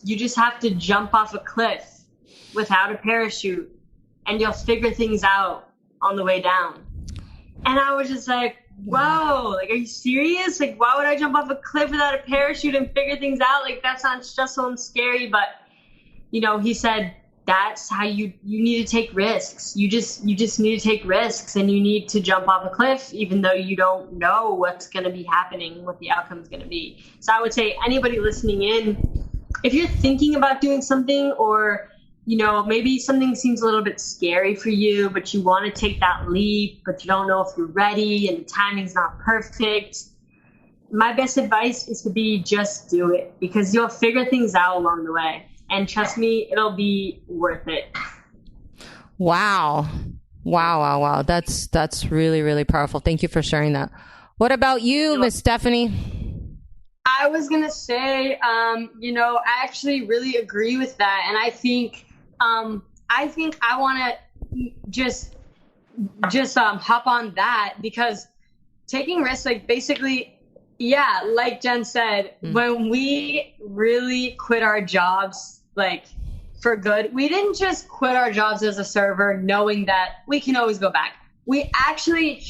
you just have to jump off a cliff without a parachute and you'll figure things out on the way down. And I was just like, whoa, like, are you serious? Like, why would I jump off a cliff without a parachute and figure things out? Like, that sounds stressful and scary. But, you know, he said, that's how you need to take risks. You just need to take risks, and you need to jump off a cliff, even though you don't know what's going to be happening, what the outcome is going to be. So I would say anybody listening in, if you're thinking about doing something, or, you know, maybe something seems a little bit scary for you, but you want to take that leap, but you don't know if you're ready and the timing's not perfect, my best advice is to just do it, because you'll figure things out along the way. And trust me, it'll be worth it. Wow. That's really, really powerful. Thank you for sharing that. What about you, Miss Stephanie? I was going to say, you know, I actually really agree with that. And I think I want to just hop on that, because taking risks, like, basically, yeah, like Jen said, when we really quit our jobs, like, for good, we didn't just quit our jobs as a server knowing that we can always go back. We actually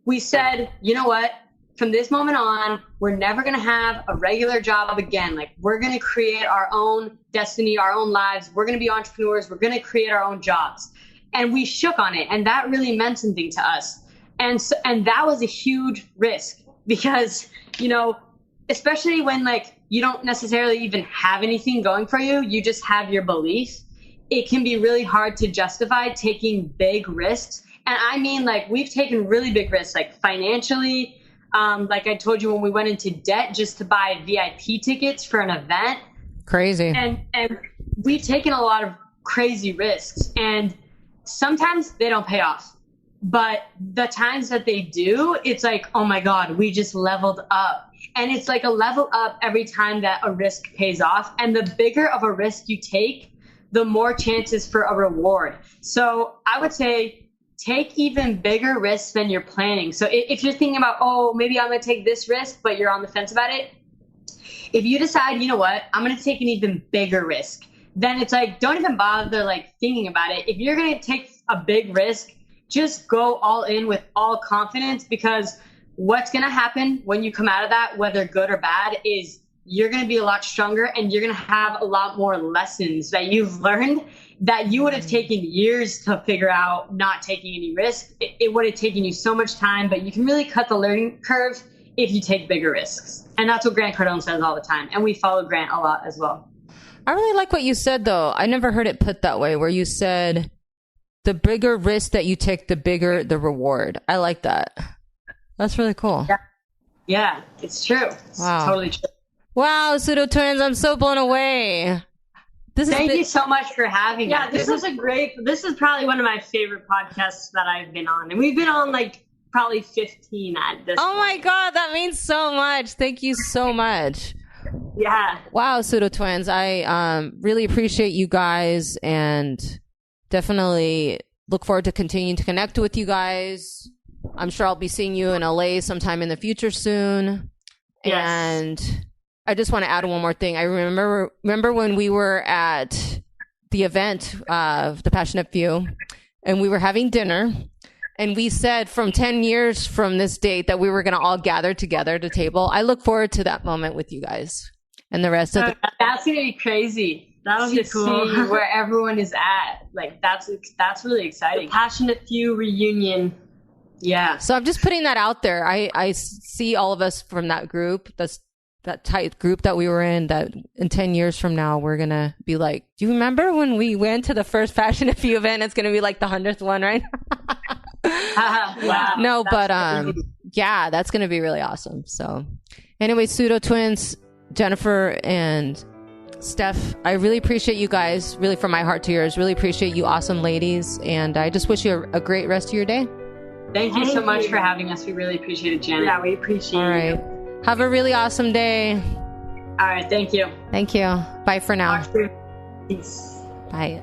we said, you know what, from this moment on, we're never going to have a regular job again. Like, we're going to create our own destiny, our own lives. We're going to be entrepreneurs. We're going to create our own jobs. And we shook on it. And that really meant something to us. And that was a huge risk, because, you know, especially when, like, you don't necessarily even have anything going for you, you just have your belief, it can be really hard to justify taking big risks. And I mean, like, we've taken really big risks, like financially. Like I told you, when we went into debt just to buy VIP tickets for an event. Crazy. And we've taken a lot of crazy risks, and sometimes they don't pay off. But the times that they do, it's like, oh my God, we just leveled up. And it's like a level up every time that a risk pays off. And the bigger of a risk you take, the more chances for a reward. So I would say take even bigger risks than you're planning. So if you're thinking about, oh, maybe I'm going to take this risk, but you're on the fence about it, if you decide, you know what, I'm going to take an even bigger risk, then it's like, don't even bother, like, thinking about it. If you're going to take a big risk, just go all in with all confidence, because what's going to happen when you come out of that, whether good or bad, is you're going to be a lot stronger, and you're going to have a lot more lessons that you've learned that you would have taken years to figure out not taking any risk. It would have taken you so much time, but you can really cut the learning curve if you take bigger risks. And that's what Grant Cardone says all the time. And we follow Grant a lot as well. I really like what you said, though. I never heard it put that way, where you said the bigger risk that you take, the bigger the reward. I like that. That's really cool. Yeah, it's true. It's totally true. Wow, Sutto Twins, I'm so blown away. Thank you so much for having us. Yeah, this is probably one of my favorite podcasts that I've been on. And we've been on, like, probably 15 at this point. My God, that means so much. Thank you so much. Yeah. Wow, Sutto Twins. I really appreciate you guys, and definitely look forward to continuing to connect with you guys. I'm sure I'll be seeing you in LA sometime in the future soon. Yes. And I just want to add one more thing. I remember when we were at the event of The Passionate Few, and we were having dinner, and we said from 10 years from this date that we were going to all gather together at a table. I look forward to that moment with you guys and the rest of the... That's going to be crazy. That'll be cool. See where everyone is at. Like, that's really exciting. The Passionate Few reunion. Yeah. So I'm just putting that out there. I see all of us from that group, that tight group that we were in, that in 10 years from now, we're going to be like, do you remember when we went to the first Passionate Few event? It's going to be like the 100th one, right? Wow. No, but yeah, that's going to be really awesome. So anyway, Sutto Twins, Jenifer and Steph, I really appreciate you guys, really from my heart to yours. Really appreciate you awesome ladies. And I just wish you a great rest of your day. Thank you so much for having us. We really appreciate it, Janet. Yeah, we appreciate it. All right. Have a really awesome day. All right. Thank you. Thank you. Bye for now. Peace. Bye.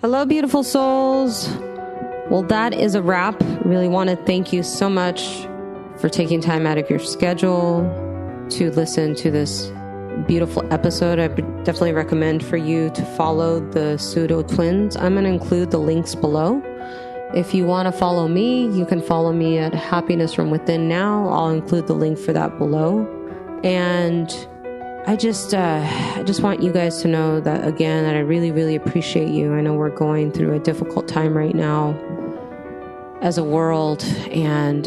Hello, beautiful souls. Well, that is a wrap. Really want to thank you so much for taking time out of your schedule to listen to this beautiful episode. I would definitely recommend for you to follow the Sutto Twins. I'm going to include the links below. If you want to follow me, you can follow me at Happiness From Within now. I'll include the link for that below. And I just want you guys to know that, again, that I really, really appreciate you. I know we're going through a difficult time right now as a world, and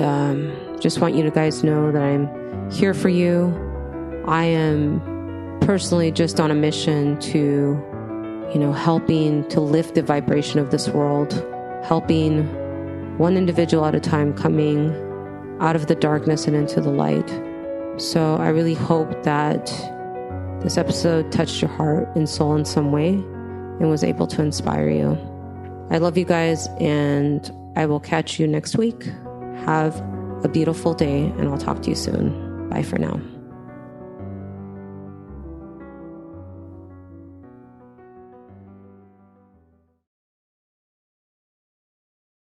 just want you to guys know that I'm here for you. I am personally just on a mission to, helping to lift the vibration of this world, helping one individual at a time coming out of the darkness and into the light. So I really hope that this episode touched your heart and soul in some way and was able to inspire you. I love you guys, and I will catch you next week. Have a beautiful day, and I'll talk to you soon. Bye for now.